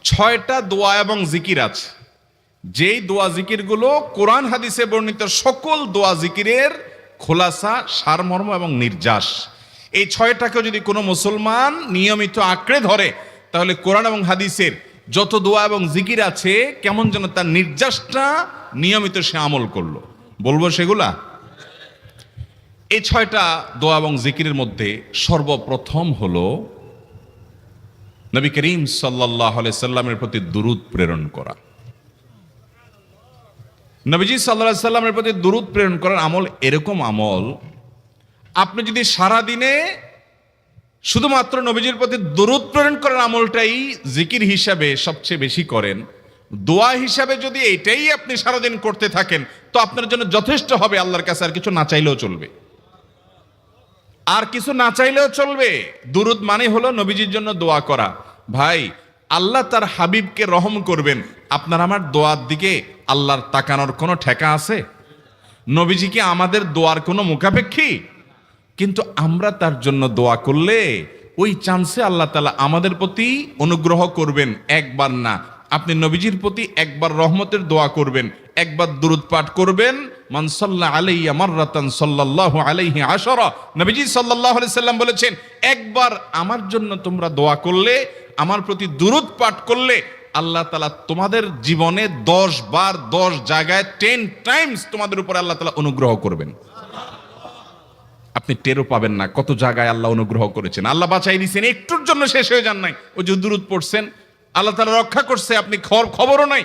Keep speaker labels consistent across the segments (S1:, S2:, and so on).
S1: 6টা দোয়া এবং জিকির আছে, যেই দোয়া জিকিরগুলো কোরআন হাদিসে বর্ণিত সকল দোয়া জিকিরের খোলাসা, সারমর্ম এবং নির্যাস। এই 6টাকে যদি কোনো মুসলমান নিয়মিত আঁকড়ে ধরে, তাহলে কোরআন এবং হাদিসের যত দোয়া এবং জিকির আছে কেমন যেন তার নির্যাসটা নিয়মিত সে আমল করলো। বলবো সেগুলা। এই 6টা দোয়া এবং জিকিরের মধ্যে সর্বপ্রথম হলো নবী করিম সাল্লাল্লাহু আলাইহি সাল্লামের প্রতি দুরূদ প্রেরণ করা। নবীজি সাল্লাল্লাহু আলাইহি সাল্লামের প্রতি দুরূদ প্রেরণ করার আমল এরকম আমল, আপনি যদি সারা দিনে শুধুমাত্র নবীজির প্রতি দুরূদ প্রেরণ করার আমলটাই জিকির হিসাবে সবচেয়ে বেশি করেন, দোয়া হিসাবে যদি এটাই আপনি সারাদিন করতে থাকেন, তো আপনার জন্য যথেষ্ট হবে। আল্লাহর কাছে আর কিছু না চাইলেও চলবে, আর কিছু না চাইলেও চলবে। দুরূদ মানে হলো নবীজির জন্য দোয়া করা। ভাই, আল্লাহ তার হাবিবকে রহম করবেন, আপনার আমার দোয়ার দিকে আল্লাহর তাকানোর কোনো ঠেকা আছে? নবীজি কি আমাদের দোয়ার কোনো মুখাপেক্ষী? কিন্তু আমরা তার জন্য দোয়া করলে ওই চান্সে আল্লাহ তাআলা আমাদের প্রতি অনুগ্রহ করবেন। একবার না, আপনি নবীজির প্রতি একবার রহমতের দোয়া করবেন, একবার দুরূদ পাঠ করবেন। মান সাল্লা আলাইয়া মাররাতান সাল্লাল্লাহু আলাইহি আশারা। নবীজি সাল্লাল্লাহু আলাইহি সাল্লাম বলেছেন, একবার আমার জন্য তোমরা দোয়া করলে, আমার প্রতি দুরূদ পাঠ করলে, আল্লাহ তাআলা তোমাদের জীবনে 10 বার 10 জায়গায় 10 টাইমস তোমাদের উপরে আল্লাহ তাআলা অনুগ্রহ করবেন। আপনি টেরও পাবেন না কত জায়গায় আল্লাহ অনুগ্রহ করেছেন। আল্লাহ বাঁচাই দিয়েছেন, একটুর জন্য শেষ হয়ে যান নাই। ওই যে দুরূদ পড়ছেন, আল্লাহ তাআলা রক্ষা করছে, আপনি খবরও নাই।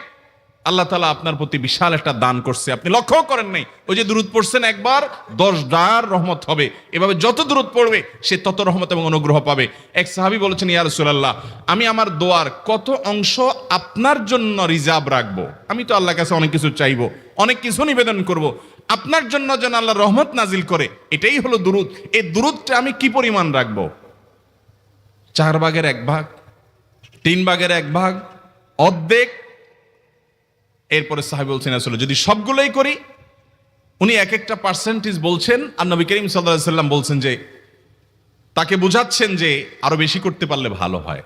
S1: আল্লাহ তাআলা আপনার প্রতি বিশাল একটা দান করছে, আপনি লক্ষ্যও করেন নাই। ওই যে দুরূদ পড়ছেন একবার, 10 বার রহমত হবে। এভাবে যত দুরূদ পড়বে সে তত রহমত এবং অনুগ্রহ পাবে। এক সাহাবী বলেছেন, ইয়া রাসূলুল্লাহ, আমি আমার দোয়ার কত অংশ আপনার জন্য রিজার্ভ রাখবো? আমি তো আল্লাহর কাছে অনেক কিছু চাইবো, অনেক কিছু নিবেদন করব, আপনার জন্য যেন আল্লাহ রহমত নাজিল করে, এটাই হলো দুরূদ। এই দুরূদটা আমি কি পরিমাণ রাখবো? 4 ভাগের 1 ভাগ, 3 ভাগের 1 ভাগ, অর্ধেক? এরপরে সাহাবী বলছেন, আসলে যদি সবগুলোই করি, উনি এক একটা পার্সেন্টেজ বলছেন, আর নবী করিম সাল্লাল্লাহু আলাইহি সাল্লাম বলছেন যে, তাকে বুঝাচ্ছেন যে আরো বেশি করতে পারলে ভালো হয়।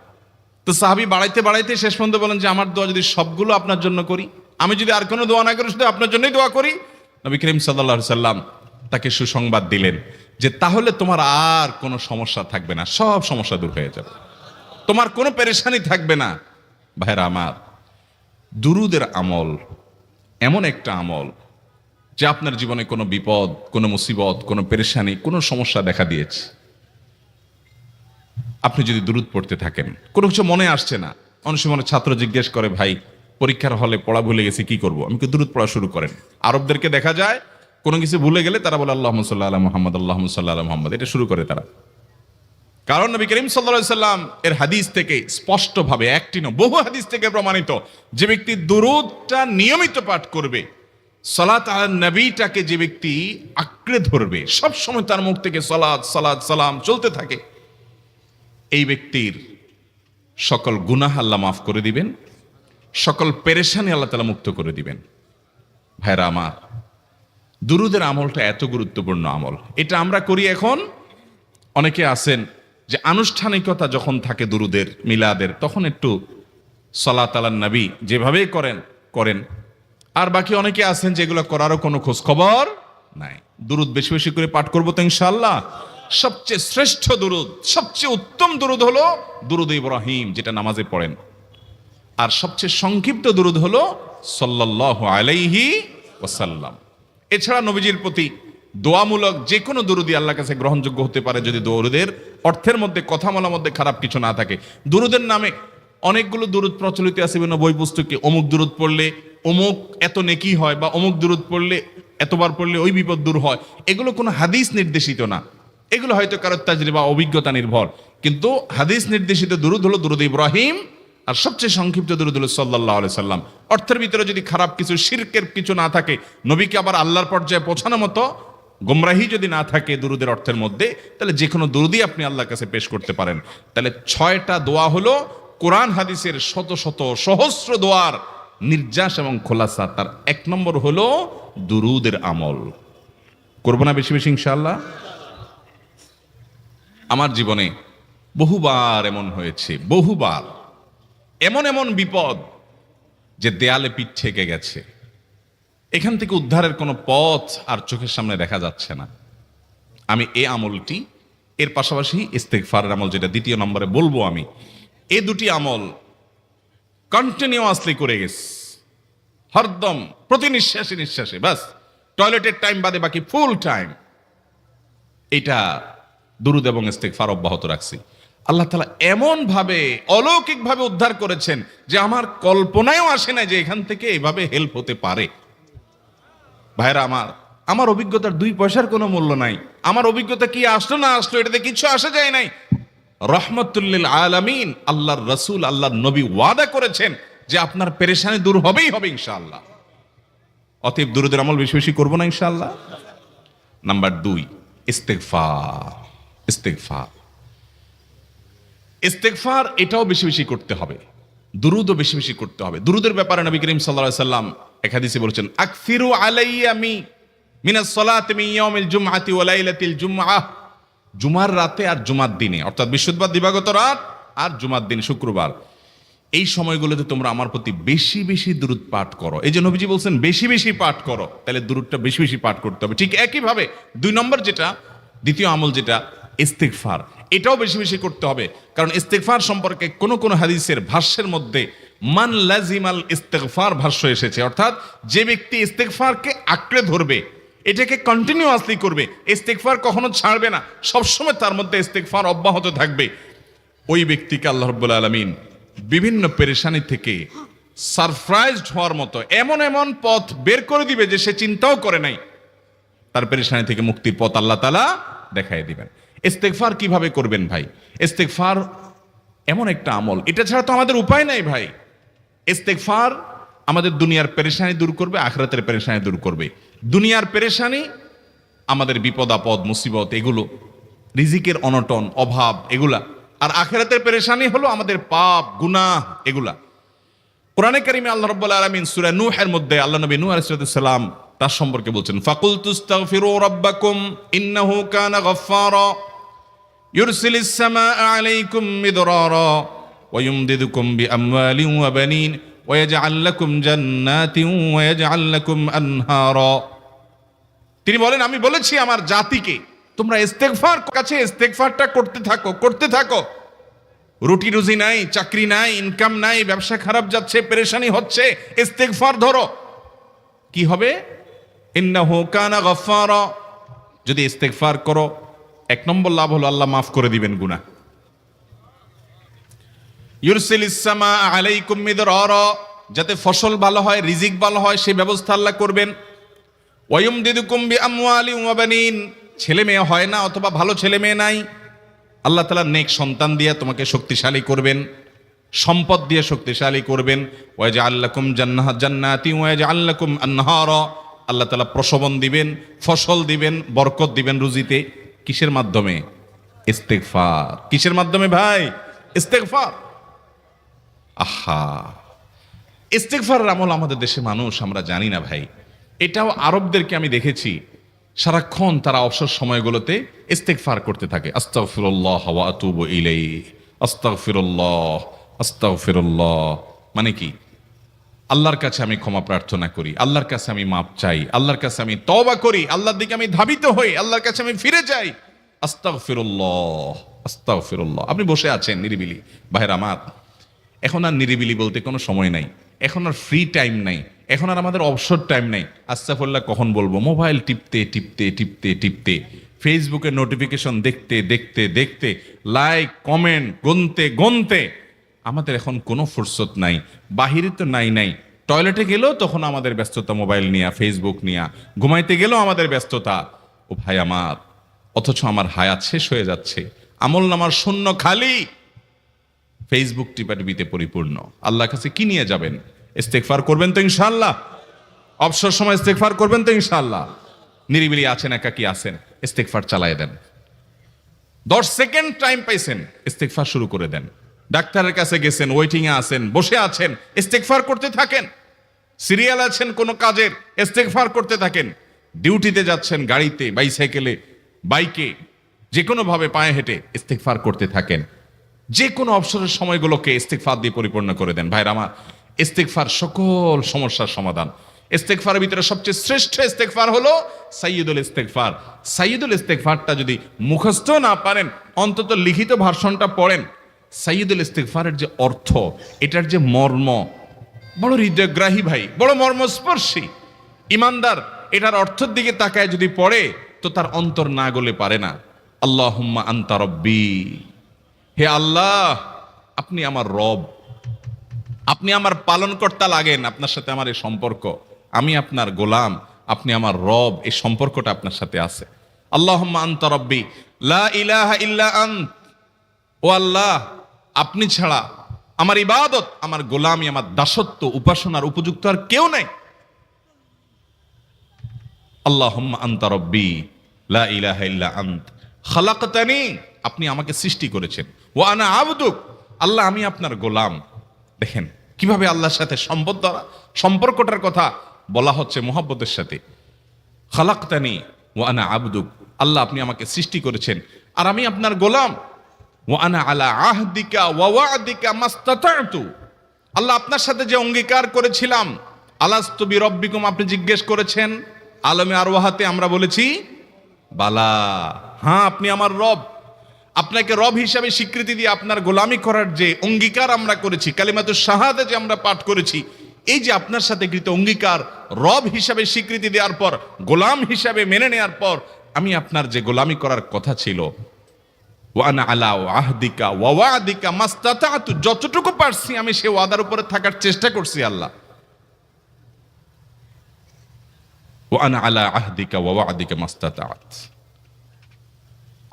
S1: তো সাহাবী বাড়াইতে বাড়াইতে শেষ পর্যন্ত বলেন যে, আমার দোয়া যদি সবগুলো আপনার জন্য করি, আমি যদি আর কোনো দোয়া না করি, শুধু আপনার জন্যই দোয়া করি। নবী করিম সাল্লাল্লাহু আলাইহি সাল্লাম তাকে সুসংবাদ দিলেন যে, তাহলে তোমার আর কোনো সমস্যা থাকবে না, সব সমস্যা দূর হয়ে যাবে, তোমার কোনো পেরেশানি থাকবে না। ভাইরা আমার, দুরূদের আমল এমন একটা আমল যে আপনার জীবনে কোনো বিপদ, কোনো মুসিবত, কোনো পেরেশানি, কোনো সমস্যা দেখা দিয়েছে, আপনি যদি দুরূদ পড়তে থাকেন, কোনো কিছু মনে আসছে না। অনেক সময় ছাত্র জিজ্ঞেস করে, ভাই পরীক্ষার হলে পড়া ভুলে গেছি, কি করব? আমি কি দুরূদ পড়া শুরু করেন। আরবদেরকে দেখা যায় কোনো কিছু ভুলে গেলে তারা বলে আল্লাহুম্মা সাল্লি আলা মুহাম্মদ, আল্লাহুম্মা সাল্লি আলা মুহাম্মদ, এটা শুরু করে তারা। কারণ নবী করিম সাল্লাল্লাহু আলাইহি সাল্লাম এর হাদিস থেকে স্পষ্টভাবে, একটি নয় বহু হাদিস থেকে প্রমাণিত, যে ব্যক্তি দুরূদটা নিয়মিত পাঠ করবে, সালাত আলা নবীটাকে যে ব্যক্তি আঁকড়ে ধরবে, সব সময় তার মুখ থেকে সালাত সালাত সালাম চলতে থাকে, এই ব্যক্তির সকল গুনাহ আল্লাহ মাফ করে দিবেন, সকল পেরেশানি আল্লাহ তাআলা মুক্ত করে দিবেন। ভাইরা আমার, দুরূদের আমলটা এত গুরুত্বপূর্ণ আমল, এটা আমরা করি এখন। অনেকে আছেন যে আনুষ্ঠানিকতা যখন থাকে দুরূদের, মিলাদের, তখন একটু সালাত আলা নবী যেভাবেই করেন। আর বাকি অনেকে আছেন যেগুলো করারও কোনো খোঁজ খবর নাই। দুরূদ বেশি বেশি করে পাঠ করবো তো ইনশাআল্লাহ। সবচেয়ে শ্রেষ্ঠ দুরূদ, সবচেয়ে উত্তম দুরূদ হলো দুরূদ ইব্রাহিম, যেটা নামাজে পড়েন। আর সবচেয়ে সংক্ষিপ্ত দুরূদ হলো সাল্লাল্লাহু আলাইহি ওয়াসাল্লাম। এছাড়া নবীজির প্রতি দোয়ামূলক যে কোনো দুরূদই আল্লাহর কাছে গ্রহণযোগ্য হতে পারে, যদি দুরূদের অর্থের মধ্যে, কথা বলার মধ্যে খারাপ কিছু না থাকে। দুরূদের নামে অনেকগুলো দুরূদ প্রচলিত আছে বিভিন্ন বই পুস্তকে, অমুক দুরূদ পড়লে অমুক এত নেকি হয়, বা অমুক দুরূদ পড়লে এতবার পড়লে ওই বিপদ দূর হয়। এগুলো কোনো হাদিস নির্দেশিত না, এগুলো হয়তো কারো তাজরিবা, অভিজ্ঞতা নির্ভর। কিন্তু হাদিস নির্দেশিত দুরূদ হলো দুরূদ ইব্রাহিম, আর সবচেয়ে সংক্ষিপ্ত দুরূদ হলো সাল্লাল্লাহু আলাইহি সাল্লাম। অর্থের ভিতরে যদি খারাপ কিছু, শিরকের কিছু না থাকে, নবীকে আবার আল্লাহর পর্যায়ে পৌঁছানোর মতো গোমরাহি যদি না থাকে দুরূদের অর্থের মধ্যে, তাহলে যে কোনো দুরূদই আপনি আল্লাহর কাছে পেশ করতে পারেন। তাহলে 6টা দোয়া হলো কোরআন হাদিসের শত শত সহস্র দোয়ার নির্যাস এবং খোলাসা। তার 1 নম্বর হলো দুরূদের আমল। করবো না বেশি বেশি ইনশাআল্লাহ? আমার জীবনে বহুবার এমন হয়েছে, বহুবার এমন এমন বিপদ যে দেয়ালে পিঠ ঠেকে গেছে, এখান থেকে উদ্ধারের কোনো পথ আর চোখের সামনে দেখা যাচ্ছে না। আমি এই আমলটি, এর পাশাপাশি ইস্তেগফারের আমল যেটা দ্বিতীয় নম্বরে বলবো আমি, এই দুটি আমল কন্টিনিউয়াসলি করে গেছে, হরদম প্রতি নিঃশ্বাসে নিঃশ্বাসে, বাস টয়লেটের টাইম বাদে বাকি ফুল টাইম এটা দুরুদ এবং ইস্তেগফার অব্যাহত রাখছি। আল্লাহ তাআলা এমন ভাবে অলৌকিক ভাবে উদ্ধার করেছেন যে আমার কল্পনায়ও আসে না যে এখান থেকে এভাবে হেল্প হতে পারে। ভাইরা আমার অভিজ্ঞতার 2 পয়সার কোনো মূল্য নাই। আমার অভিজ্ঞতা কি আসলো না আসলো এটাতে কিছু আসা যায় নাই। রহমতুল লিল আলামিন আল্লাহর রাসূল আল্লাহর নবী ওয়াদা করেছেন যে আপনার পেরেশানি দূর হবেই হবে ইনশাআল্লাহ। অতএব দুরুদের আমল বেশি বেশি করবো না ইনশাআল্লাহ। নাম্বার 2, ইস্তেগফার। ইস্তেগফার ইস্তেগফার এটাও বেশি বেশি করতে হবে, দুরুদও বেশি বেশি করতে হবে। দুরুদের ব্যাপারে নবী করিম সাল্লাল্লাহু আলাইহি সাল্লাম এক হাদিসে বলেছেন, আকসিরু আলাইয়া মিনাস সালাতি মিন ইয়াউমিল জুমআতি ওয়া লাইলাতিল জুমআহ। জুমার রাতে আর জুমার দিনে, অর্থাৎ বৃহস্পতিবার দিবাগত রাত আর জুমার দিন শুক্রবার, এই সময়গুলোতে তোমরা আমার প্রতি বেশি বেশি দুরুদ পাঠ করো। এই যে নবীজি বলছেন বেশি বেশি পাঠ করো, তাহলে দুরুদটা বেশি বেশি পাঠ করতে হবে। ঠিক একইভাবে 2 নম্বর যেটা, দ্বিতীয় আমল যেটা ইস্তেগফার, এটাও বেশি বেশি করতে হবে। কারণ ইস্তেগফার সম্পর্কে কোন কোন হাদিসের ভাষ্যের মধ্যে মান লাজিমাল ইস্তেগফার ভাষ্য এসেছে, অর্থাৎ যে ব্যক্তি ইস্তেগফারকে আঁকড়ে ধরবে, এটাকে কন্টিনিউয়াসলি করবে, ইস্তেগফার কখনো ছাড়বে না, সবসময় তার মধ্যে ইস্তেগফার অব্যাহত থাকবে, ওই ব্যক্তিকে আল্লাহ রাব্বুল আলামিন বিভিন্ন পেরেশানি থেকে সারপ্রাইজড হওয়ার মতো এমন এমন পথ বের করে দিবে যে সে চিন্তাও করে নাই। তার পেরেশানি থেকে মুক্তির পথ আল্লাহ তাআলা দেখাই দিবেন। ইস্তেগফার কিভাবে করবেন ভাই? ইস্তেগফার এমন একটা আমল, এটা ছাড়া তো আমাদের উপায় নাই ভাই। ইস্তেগফার আমাদের দুনিয়ার পেরেশানি দূর করবে, আখিরাতের পেরেশানি দূর করবে। দুনিয়ার পেরেশানি আমাদের বিপদ আপদ মুসিবত, এগুলো রিজিকের অনটন অভাব এগুলা, আর আখিরাতের পেরেশানি হলো আমাদের পাপ গুনাহ এগুলা। কোরআনে কারিমে আল্লাহ রাব্বুল আলামিন সূরা নূহের মধ্যে আল্লাহ নবী নূহ আলাইহিস সালাম তার সম্পর্কে বলছেন, ফাকুলতুস্তাগফিরু রাব্বাকুম ইন্নাহু কানা গাফফারা ইউরসিলিস সামাআ আলাইকুম মিদরারা ওয়া ইউমদিদুকুম বিআমওয়ালিন ওয়া বানিন ওয়া ইয়াজআল লাকুম জান্নাতিন ওয়া ইয়াজআল লাকুম আনহারা। তিনি বলেন, আমি বলেছি আমার জাতিকে তোমরা ইস্তেগফার কাছে ইস্তেগফারটা করতে থাকো। রুটি রুজি নাই, চাকরি নাই, ইনকাম নাই, ব্যবসা খারাপ যাচ্ছে, পেরেশানি হচ্ছে, ইস্তেগফার ধরো, কি হবে? ইন্নাহু কানা গাফফারা। যদি ইস্তেগফার করো, 1 নম্বর লাভ হলো আল্লাহ মাফ করে দিবেন গুনাহ। ইউরসিলিস সামাআ আলাইকুম মিদরারা, যাতে ফসল ভালো হয়, রিজিক ভালো হয়, সেই ব্যবস্থা আল্লাহ করবেন। ওয়া ইউমদিদুকুম বিআমওয়ালিন ওয়া বানিন, ছেলে মেয়ে হয় না অথবা ভালো ছেলে মেয়ে নাই, আল্লাহ তাআলা নেক সন্তান দিয়ে তোমাকে শক্তিশালী করবেন, সম্পদ দিয়ে শক্তিশালী করবেন। ওয়া ইয়াজআল লাকুম জান্নাতিন ওয়া ইয়াজআল লাকুম আনহারা, আল্লাহ তাআলা প্রসবন দিবেন, ফসল দিবেন, বরকত দিবেন রুজিতে। কিসের মাধ্যমে? ইস্তেগফার। কিসের মাধ্যমে ভাই? ইস্তেগফার। আহা, ইস্তেগফারের আমল আমাদের দেশে মানুষ আমরা জানি না ভাই। এটাও আরবদেরকে আমি দেখেছি সারাক্ষণ তারা অবসর সময়গুলোতে ইস্তেগফার করতে থাকে, আস্তাগফিরুল্লাহ ওয়া আতুবু ইলাইহি, আস্তাগফিরুল্লাহ আস্তাগফিরুল্লাহ। মানে কি? আল্লাহর কাছে আমি ক্ষমা প্রার্থনা করি, আল্লাহর কাছে আমি মাপ চাই, আল্লাহর কাছে আমি তওবা করি, আল্লাহর দিকে আমি ধাবিত হই, আল্লাহর কাছে আমি ফিরে যাই, আস্তাগফিরুল্লাহ আস্তাগফিরুল্লাহ। আপনি বসে আছেন নিরিবিলি, ভাইরা আমার, এখন আর নিরিবিলি বলতে কোনো সময় নাই, এখন আর ফ্রি টাইম নাই, এখন আর আমাদের অবসর টাইম নাই। আস্তাগফিরুল্লাহ কখন বলবো? মোবাইল টিপতে টিপতে টিপতে টিপতে, ফেসবুকের নোটিফিকেশন দেখতে দেখতে দেখতে, লাইক কমেন্ট গুনতে গুনতে আমাদের এখন কোনো ফুরসত নাই। বাহিরে তো নাই, টয়লেটে গেলেও তখন আমাদের ব্যস্ততা মোবাইল নিয়ে, ফেসবুক নিয়ে, ঘুমাইতে গেলেও আমাদের ব্যস্ততা। ও ভাই আমার, অথচ আমার হায়াত শেষ হয়ে যাচ্ছে, আমল নামার শূন্য খালি, ফেসবুক টিপাটিপিতে পরিপূর্ণ। আল্লাহর কাছে কি নিয়ে যাবেন? ইস্তেগফার করবেন তো ইনশাআল্লাহ? অবসর সময় ইস্তেগফার করবেন তো ইনশাআল্লাহ? নিরিবিলি আছেন, একাকী আছেন, ইস্তেগফার চালায় দেন। 10 সেকেন্ড টাইম পাইছেন, ইস্তেগফার শুরু করে দেন। ডাক্তারের কাছে গেছেন, ওয়েটিং এ আছেন, বসে আছেন, ইস্তেগফার করতে থাকেন। সিরিয়াল আছেন কোন কাজের, ইস্তেগফার করতে থাকেন। ডিউটিতে যাচ্ছেন, গাড়িতে, বাইসাইকেলে, বাইকে, যে কোনো ভাবে পায়ে হেঁটে ইস্তেগফার করতে থাকেন। যে কোনো অবসরের সময়গুলোকে ইস্তিগফার দিয়ে পরিপূর্ণ করে দেন। ভাইরা আমার, ইস্তিগফার সকল সমস্যার সমাধান। ইস্তিগফারের ভিতরে সবচেয়ে শ্রেষ্ঠ ইস্তিগফার হলো সাইয়্যিদুল ইস্তিগফার। সাইয়্যিদুল ইস্তিগফারটা যদি মুখস্থ না পারেন, অন্তত লিখিত ভার্সনটা পড়েন। সাইয়্যিদুল ইস্তিগফারের যে অর্থ, এটার যে মর্ম, বড় হৃদয়গ্রাহী ভাই, বড় মর্মস্পর্শী। ইমানদার এটার অর্থের দিকে তাকায় যদি পড়ে, তো তার অন্তর না গলে পারে না। আল্লাহুম্মা আনতা রব্বি, হে আল্লাহ আপনি আমার রব, আপনি আমার পালনকর্তা লাগেন। আপনার সাথে আমার এই সম্পর্ক, আমি আপনার গোলাম, আপনি আমার রব, এই সম্পর্কটা আপনার সাথে আছে। আল্লাহুম্মা আনতা রব্বি লা ইলাহা ইল্লা আন্ত, ও আল্লাহ আপনি ছাড়া আমার ইবাদত, আমার গোলামি, আমার দাসত্ব, উপাসনার উপযুক্ত আর কেউ নাই। আল্লাহুম্মা আনতা রব্বি লা ইলাহা ইল্লা আন্ত খালাকতানি, আপনি আমাকে সৃষ্টি করেছেন। ওয়া আনা আবদুক, আল্লাহ আমি আপনার গোলাম। দেখেন কিভাবে আল্লাহর সাথে সম্পর্কটার কথা বলা হচ্ছে মুহাব্বতের সাথে। খালাকতানি ওয়া আনা আবদুক, আল্লাহ আপনি আমাকে সৃষ্টি করেছেন আর আমি আপনার গোলাম। ওয়া আনা আলা আহদিকা ওয়া ওয়া'দিকা মাস্তাতা'তু, আল্লাহ আপনার সাথে যে অঙ্গীকার করেছিলাম, আলাস্তু বিরব্বিকুম, আপনি জিজ্ঞেস করেছেন। আলমে আরওয়াহাতে আমরা বলেছি বালা, হ্যাঁ আপনি আমার রব। আপনাকে রব হিসাবে স্বীকৃতি দিয়ে আপনার গোলামি করার যে অঙ্গীকার আমরা করেছি, কালিমাতুশ শাহাদা যে আমরা পাঠ করেছি, এই যে আপনার সাথে কৃত অঙ্গীকার, রব হিসাবে স্বীকৃতি দেওয়ার পর, গোলাম হিসাবে মেনে নেওয়ার পর, আমি আপনার যে গোলামি করার কথা ছিল, ওয়া আনা আলা আহদিকা ওয়া ওয়া'দিকা মাস্তাতা'তু, যতটুকু পারছি আমি সে ওয়াদার উপরে থাকার চেষ্টা করছি আল্লাহ। ওয়া আনা আলা আহদিকা ওয়া ওয়া'দিকা মাস্তাতা'ত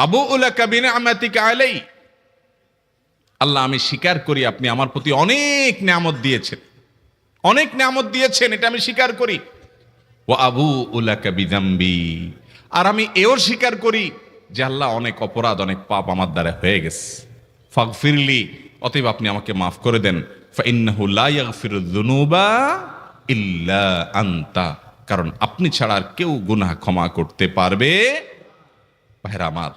S1: আবুউ লাকা বিনি'মাতিকা আলাই, আল্লাহ আমি স্বীকার করি আপনি আমার প্রতি অনেক নিয়ামত দিয়েছেন, অনেক নিয়ামত দিয়েছেন, এটা আমি স্বীকার করি। ওয়া আবুউ লাকা বিযামবি, আর আমি এও স্বীকার করি যে আল্লাহ অনেক অপরাধ, অনেক পাপ আমার দ্বারা হয়ে গেছে। ফাগফিরলি, অতএব আপনি আমাকে মাফ করে দেন। ফাইন্নাহু লা ইয়াগফিরুয যুনুবা ইল্লা আনতা, কারণ আপনি ছাড়া আর কেউ গুনাহ ক্ষমা করতে পারবে। ভাইরা আমার,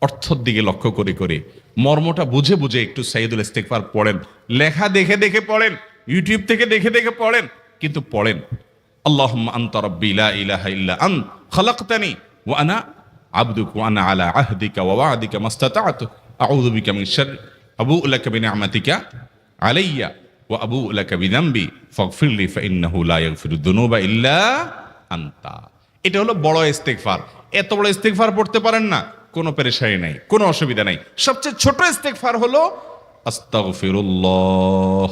S1: অর্থের দিকে লক্ষ্য করে করে, মর্মটা বুঝে বুঝে একটু সাইয়্যিদুল ইস্তিগফার পড়েন। লেখা দেখে দেখে পড়েন, ইউটিউব থেকে দেখে দেখে পড়েন, কিন্তু পড়েন। আল্লাহুম্মা আনতা রাব্বি লা ইলাহা ইল্লা আন্ত খালাকতানি ওয়া আনা আবদুক ওয়া আনা আলা আহদিকা ওয়া ওয়া'দিকা মাস্তাতা'তু আউযু বিকা মিন শাররি আবুউ লাকা বিনি'মাতিকা আলাইয়া ওয়া আবুউ লাকা বিযামবি ফাগফিরলি ফাইন্নাহু লা ইয়াগফিরুয যুনুবা ইল্লা আনতা। এটা হলো বড় ইস্তিগফার। এত বড় ইস্তিগফার পড়তে পারেন না, কোনো পেরেশানি নাই, কোনো অসুবিধা নাই। সবচেয়ে ছোট ইস্তিগফার হলো আস্তাগফিরুল্লাহ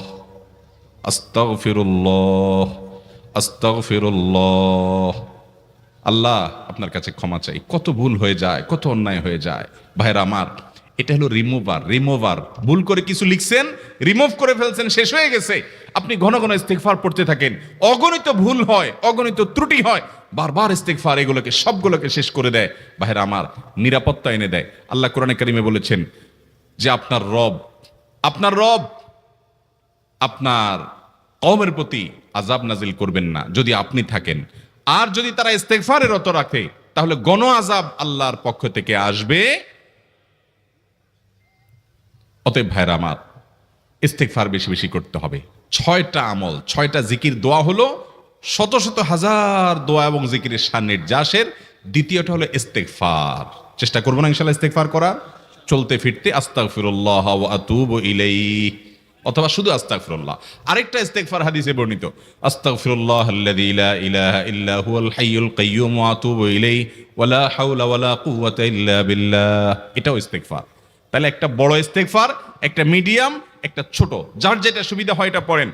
S1: আস্তাগফিরুল্লাহ আস্তাগফিরুল্লাহ। আল্লাহ আপনার কাছে ক্ষমা চাই, কত ভুল হয়ে যায়, কত অন্যায় হয়ে যায়। ভাইরা আমার, এটা হলো রিমুভার। ভুল করে কিছু লিখছেন, রিমুভ করে ফেলছেন, শেষ হয়ে গেছে। আপনি ঘন ঘন ইস্তিগফার পড়তে থাকেন, অগণিত ভুল হয়, অগণিত ত্রুটি হয়, বারবার ইস্তিগফার এগুলোকে সবগুলোকে শেষ করে দেয়। ভাইরা আমার, নিরাপত্তা এনে দেয়। আল্লাহ কোরআনে কারিমে বলেছেন যে আপনার রব আপনার কওমের প্রতি আযাব নাজিল করবেন না যদি আপনি থাকেন। আর যদি তারা ইস্তিগফারে রত রাখে, তাহলে গণ আযাব আল্লাহর পক্ষ থেকে আসবে। অতএব ভাইরা আমার, ইস্তিগফার বেশি বেশি করতে হবে। 6টা আমল, 6টা জিকির, দোয়া হলো শত শত হাজার দোয়া এবং জিকিরের সান্নিধ্যাসের। দ্বিতীয়টা হলো ইস্তিগফার। চেষ্টা করবো না ইনশাআল্লাহ ইস্তিগফার করার, চলতে ফিরতে আস্তাগফিরুল্লাহ ওয়া আতুবু ইলাইহি, অথবা শুধু আস্তাগফিরুল্লাহ। আরেকটা ইস্তিগফার হাদিসে বর্ণিত, আস্তাগফিরুল্লাহ আল্লাযী লা ইলাহা ইল্লা হুয়াল হাইয়ুল কাইয়্যুম ওয়া আতুবু ইলাইহি ওয়া লা হাওলা ওয়া লা কুওয়াতা ইল্লা বিল্লাহ। এটাও ইস্তিগফার। তাহলে একটা বড় ইস্তিগফার, একটা মিডিয়াম, একটা ছোট, যার যেটা সুবিধা হয় এটা পড়েন।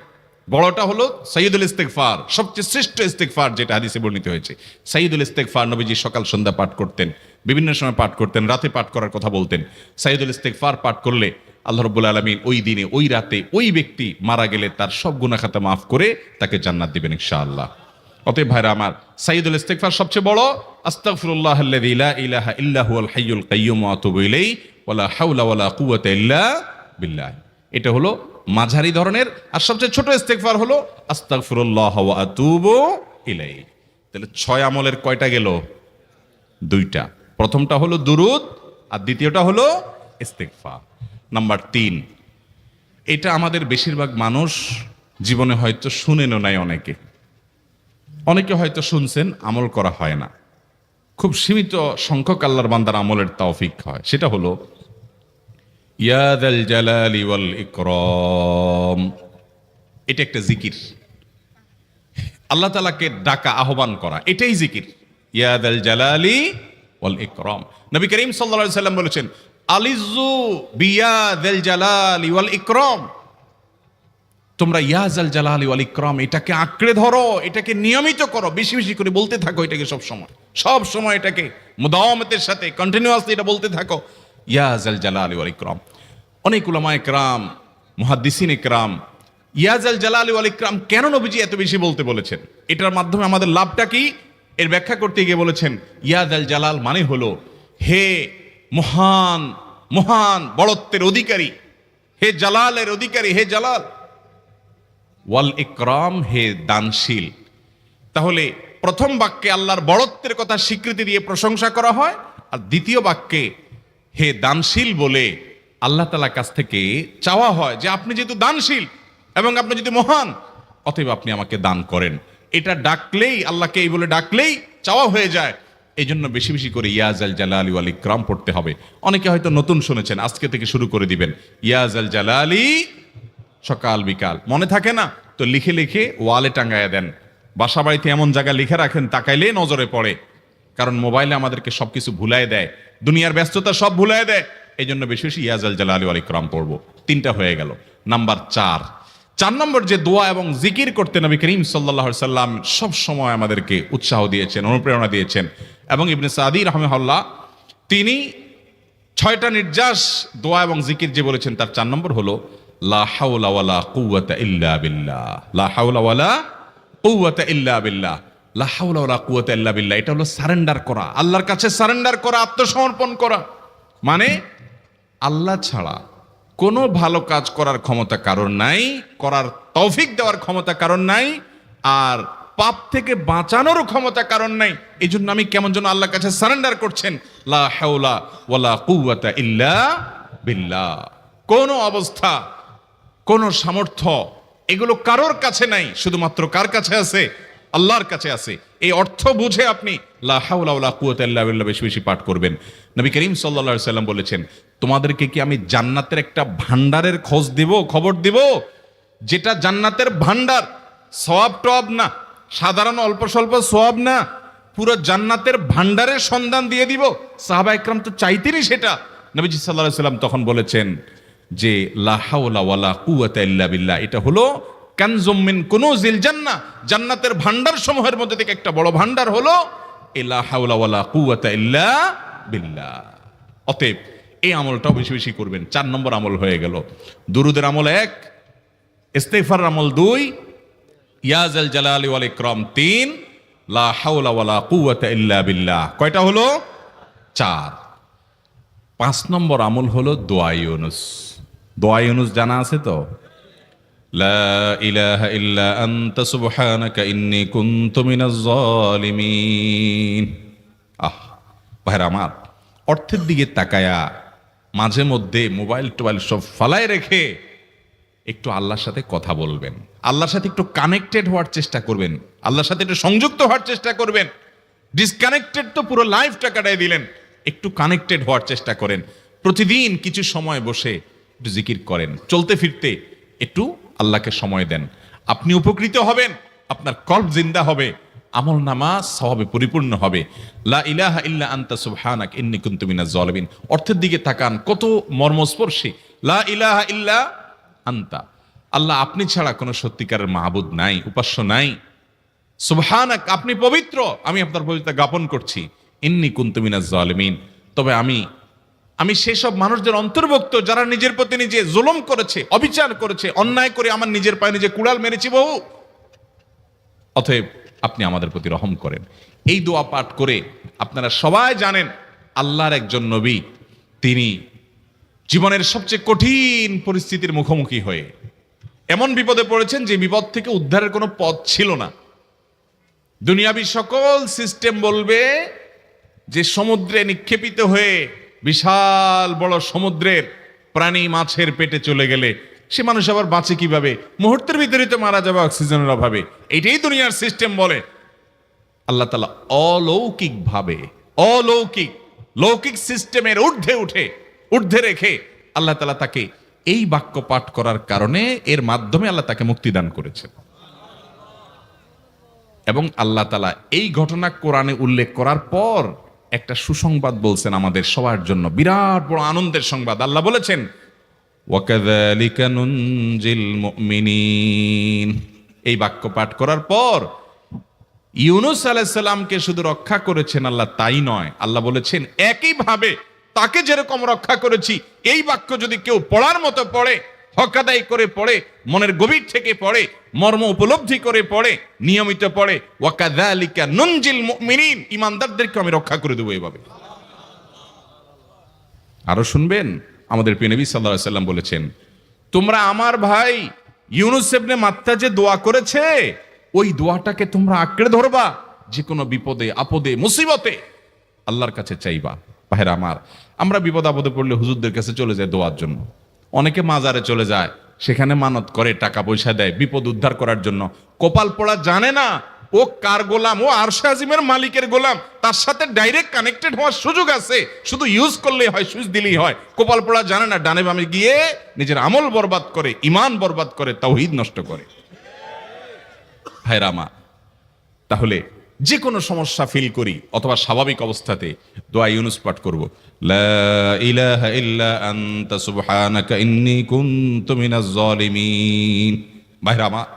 S1: বড়টা হলো সাইয়্যিদুল ইস্তিগফার, সবচেয়ে শ্রেষ্ঠ ইস্তিগফার যেটা হাদিসে বর্ণিত হয়েছে। সাইয়্যিদুল ইস্তিগফার নবীজি সকাল সন্ধ্যা পাঠ করতেন, বিভিন্ন সময় পাঠ করতেন, রাতে পাঠ করার কথা বলতেন। সাইয়্যিদুল ইস্তিগফার পাঠ করলে আল্লাহ রাব্বুল আলামিন ওই দিনে, ওই রাতে, ওই ব্যক্তি মারা গেলে তার সব গুনাহ খাতা মাফ করে তাকে জান্নাত দিবেন ইনশাআল্লাহ। অতএব ভাইরা আমার, সাইয়্যিদুল ইস্তিগফার সবচেয়ে বড়, আস্তাগফিরুল্লাহ আল্লাযী লা ইলাহা ইল্লা হুয়াল হাইয়ুল কাইয়্যুম ওয়া আতুবু ইলাইহি ওয়া লা হাওলা ওয়া লা কুওয়াতা ইল্লা বিল্লাহ। এটা হলো মাঝারি ধরনের। আর সবচেয়ে ছোট ইস্তিগফার হলো আস্তাগফিরুল্লাহ ওয়া আতুবু ইলাইহি। তাহলে 6 আমলের কয়টা গেল? 2টা। প্রথমটা হলো দুরূদ আর দ্বিতীয়টা হলো ইস্তিগফার। নাম্বার 3, এটা আমাদের বেশিরভাগ মানুষ জীবনে হয়তো শুনেনও নাই, অনেকে হয়তো শুনছেন, আমল করা হয় না। খুব সীমিত সংখ্যক আল্লাহর বান্দার আমলের তৌফিক হয়। সেটা হলো ইয়া যাল জালালি ওয়াল ইকরাম। এটা একটা জিকির, আল্লাহ তাআলাকে ডাকা, আহ্বান করা, এটাই জিকির। ইয়া যাল জালালি ওয়াল ইকরাম। নবী করিম সাল্লাল্লাহু আলাইহি সাল্লাম বলেছেন, আলিজু বিয়া যাল জালালি ওয়াল ইকরাম। তোমরা ইয়া যাল জালালি ওয়াল ইকরাম এটাকে আঁকড়ে ধরো, এটাকে নিয়মিত করো, বেশি বেশি করে বলতে থাকো এটাকে সব সময় এটাকে মুদাওয়ামাতের সাথে কন্টিনিউয়াসলি এটা বলতে থাকো, ইয়া যাল জালালি ওয়াল ইকরাম। অনেক উলামায়ে কেরাম, মুহাদ্দিসিন ইকরাম ইয়া যাল জালালি ওয়াল ইকরাম কেন নবীজি এত বেশি বলতে বলেছেন, এটার মাধ্যমে আমাদের লাভটা কি, এর ব্যাখ্যা করতে গিয়ে বলেছেন ইয়া যাল জালাল মানে হলো হে মহান, মহান বড়ত্বের অধিকারী, হে জালালের অধিকারী, হে জালাল। ওয়াল ইকরাম হে দানশীল। তাহলে প্রথম বাক্যে আল্লাহর বড়ত্বের কথা স্বীকৃতি দিয়ে প্রশংসা করা হয়, আর দ্বিতীয় বাক্যে হে দানশীল বলে আল্লাহ তাআলার কাছ থেকে চাওয়া হয় যে আপনি যেহেতু দানশীল এবং আপনি যদি মহান, অতএব আপনি আমাকে দান করেন। এটা ডাকলেই, আল্লাহকে এই বলে ডাকলেই চাওয়া হয়ে যায়। এই জন্য বেশি বেশি করে ইয়া যাল জালালি ওয়াল ইকরাম পড়তে হবে। অনেকে হয়তো নতুন শুনেছেন, আজকে থেকে শুরু করে দিবেন ইয়া যাল জালালি, সকাল বিকাল মনে থাকে না তো লিখে লিখে ওয়ালে টাঙ্গায়া দেন। বাসা বাড়িতে এমন জায়গা লিখে রাখেন তাকাইলে নজরে পড়ে, কারণ মোবাইলে আমাদেরকে সবকিছু ভুলাই দেয়, দুনিয়ার ব্যস্ততা সব ভুলাই দেয়। এই জন্য বেশি বেশি ইয়া যাল জালালি ওয়াল ইকরাম পড়বো। 3টা হয়ে গেল। নাম্বার 4 নম্বর যে দোয়া এবং জিকির করতে নবী করিম সাল্লাল্লাহু আলাইহি সাল্লাম সব সময় আমাদেরকে উৎসাহ দিয়েছেন, অনুপ্রেরণা দিয়েছেন। এবং ইবনে সাদি রাহিমাহুল্লাহ তিনি 6টা নির্যাস দোয়া এবং জিকির যে বলেছেন, তার 4 নম্বর হলো লা হাওলা ওয়ালা কুওয়াতা ইল্লা বিল্লাহ। লা হাওলা ওয়ালা কুওয়াতা ইল্লা বিল্লাহ। লা হাওলা ওয়ালা কুওয়াতা ইল্লা বিল্লাহ, এটা হলো সারেন্ডার করা, আল্লাহর কাছে সারেন্ডার করা, আত্মসমর্পণ করা। মানে আল্লাহ ছাড়া কোনো ভালো কাজ করার ক্ষমতা কারণ নাই, করার তৌফিক দেওয়ার ক্ষমতা কারণ নাই, আর পাপ থেকে বাঁচানোর ক্ষমতা কারণ নাই। এই জন্য আমি কেমন যেন আল্লাহর কাছে সারেন্ডার করছেন, লা হাওলা ওয়ালা কুওয়াতা ইল্লা বিল্লাহ। কোন অবস্থা, কোন সামর্থ্য, এগুলো কারোর কাছে নাই, শুধুমাত্র কার কাছে আছে? আল্লাহর কাছে আছে। এই অর্থ বুঝে আপনি লা হাওলা ওয়ালা কুওয়াতা ইল্লা বিল্লাহ বেশি বেশি পাঠ করবেন। নবী করিম সাল্লাল্লাহু আলাইহি সাল্লাম বলেছেন, তোমাদেরকে কি আমি জান্নাতের একটা ভান্ডারের খবর দিব, যেটা জান্নাতের ভান্ডার, সওয়াব টওয়াব না, সাধারণ অল্প স্বল্প সওয়াব না, পুরো জান্নাতের ভান্ডারের সন্ধান দিয়ে দিব। সাহাবা ইকরাম তো চাইতেনই সেটা। নবীজি সাল্লাল্লাহু আলাইহি সাল্লাম তখন বলেছেন যে লা হাওলা ওয়ালা কুওয়াতা ইল্লা বিল্লাহ, এটা হলো কানজুম মিন কুনুজিল জান্নাহ, জান্নাতের ভান্ডার সমূহের মধ্যে থেকে একটা বড় ভান্ডার হলো লা হাওলা ওয়ালা কুওয়াতা ইল্লা বিল্লাহ। অতএব এই আমলটাও বেশি বেশি করবেন। 4 নম্বর আমল হয়ে গেল। দুরুদের আমল 1, ইস্তিগফার আমল 2, ইয়া যাল জালালি ওয়াল ইকরাম 3, লা হাওলা ওয়ালা কুওয়াতা ইল্লা বিল্লাহ। কয়টা হলো? 4। 5 নম্বর আমল হলো দোয়া ইউনুস। দোয়া ইউনুস জানা আছে তো? লা ইলাহা ইল্লা আনতা সুবহানাকা ইন্নী কুনতু মিনাজ জালিমিন। ভাইরা আমার, অর্থের দিকে তাকায়া মাঝে মধ্যে মোবাইল টোবাইল সব ফালায় রেখে একটু আল্লাহর সাথে কথা বলবেন, আল্লাহর সাথে একটু কানেক্টেড হওয়ার চেষ্টা করবেন, আল্লাহর সাথে একটু সংযুক্ত হওয়ার চেষ্টা করবেন। ডিসকানেক্টেড তো পুরো লাইফটা কাটাই দিলেন, একটু কানেক্টেড হওয়ার চেষ্টা করেন। প্রতিদিন কিছু সময় বসে একটু জিকির করেন, চলতে ফিরতে একটু আল্লাহকে সময় দেন। আপনি উপকৃত হবেন, আপনার কল্ব জিন্দা হবে, আমল নামা সওয়াবে পরিপূর্ণ হবে। লা ইলাহা ইল্লা আনতা সুবহানাক ইন্নী কুনতু মিনাজ জালিমিন। অর্থের দিকে তাকান, কত মর্মস্পর্শী। লা ইলাহা ইল্লা আনতা, আল্লাহ আপনি ছাড়া কোনো সত্যিকারের মাহবুদ নাই, উপাস্য নাই। সুবহানাক, আপনি পবিত্র, আমি আপনার পবিত্রতা জ্ঞাপন করছি। ইন্নী কুনতু মিনাজ জালিমিন, তবে আমি সেসব মানুষদের অন্তর্ভুক্ত যারা নিজের প্রতি নিজে জুলুম করেছে, অবিচার করেছে, অন্যায় করে আমার নিজের পায়ে নিজে কুড়াল মেরেছি বহু। অতএব আপনি আমাদের প্রতি রহম করেন। এই দোয়া পাঠ করে আপনারা সবাই জানেন আল্লাহর একজন নবী, তিনি জীবনের সবচেয়ে কঠিন পরিস্থিতির মুখোমুখি হয়ে এমন বিপদে পড়েছেন যে বিপদ থেকে উদ্ধারের কোনো পথ ছিল না। দুনিয়াবী সকল সিস্টেম বলবে যে সমুদ্রে নিক্ষেপিত হয়ে বিশাল বড় সমুদ্রের প্রাণী মাছের পেটে চলে গেলে সে মানুষ আবার বাঁচে কিভাবে? মুহূর্তের ভিতরে তো মারা যাবে অক্সিজেনের অভাবে। এইটাই দুনিয়ার সিস্টেম বলে। আল্লাহ তাআলা অলৌকিক ভাবে, লৌকিক সিস্টেমের ঊর্ধ্বে রেখে আল্লাহ তাআলা তাকে এই বাক্য পাঠ করার কারণে এর মাধ্যমে আল্লাহ তাকে মুক্তি দান করেছেন। এবং আল্লাহ তাআলা এই ঘটনা কোরআনে উল্লেখ করার পর একটা সুসংবাদ বলছেন আমাদের সবার জন্য, বিরাট বড় আনন্দের সংবাদ। আল্লাহ বলেছেন, ওয়াকাযালিকা নুনজিল মুমিনিন। এই বাক্য পাঠ করার পর ইউনূস আলাইহিস সালামকে শুধু রক্ষা করেছেন আল্লাহ তাই নয়, আল্লাহ বলেছেন একইভাবে তাকে যেরকম রক্ষা করেছি, এই বাক্য যদি কেউ পড়ার মতো পড়ে, হক আদায় করে পড়ে, মনের গভীর থেকে পড়ে, মর্ম উপলব্ধি করে পড়ে, নিয়মিত পড়ে, ওয়াকাযালিকা নুনজিল মুমিনিন, ঈমানদারদেরকে আমি রক্ষা করে দেব এভাবে। আরো শুনবেন, আমাদের প্রিয় নবী সাল্লাল্লাহু আলাইহি ওয়াসাল্লাম বলেছেন, তোমরা আমার ভাই ইউনূস ইবনে মাত্তা যে দোয়া করেছে, ওই দোয়াটাকে তোমরা আঁকড়ে ধরবা, যে কোনো বিপদে আপদে মুসিবতে আল্লাহর কাছে চাইবা। ভাইরা আমার, আমরা বিপদ আপদে পড়লে হুজুরদের কাছে চলে যায় দোয়ার জন্য, অনেকে মাজারে চলে যায়, সেখানে মানত করে, টাকা পয়সা দেয় বিপদ উদ্ধার করার জন্য। কপাল পোড়া জানে না ও কার গোলাম, ও আরশে আজিমের মালিকের গোলাম, তার সাথে ডাইরেক্ট কানেক্টেড হওয়ার সুযোগ আছে, শুধু ইউজ করলেই হয়, সুইচ দিলেই হয়। কপাল পোড়া জানে না, ডানে বামে গিয়ে নিজের আমল বরবাদ করে, ঈমান বরবাদ করে, তাওহীদ নষ্ট করে। ভাইরা আমার, তাহলে যে কোনো সমস্যা ফিল করি অথবা স্বাভাবিক অবস্থাতে দোয়া ইউনূস পাঠ করব, লা ইলাহা ইল্লা আনতা সুবহানাকা ইন্নী কুনতু মিনাজ জালিমিন। ভাইরা আমার,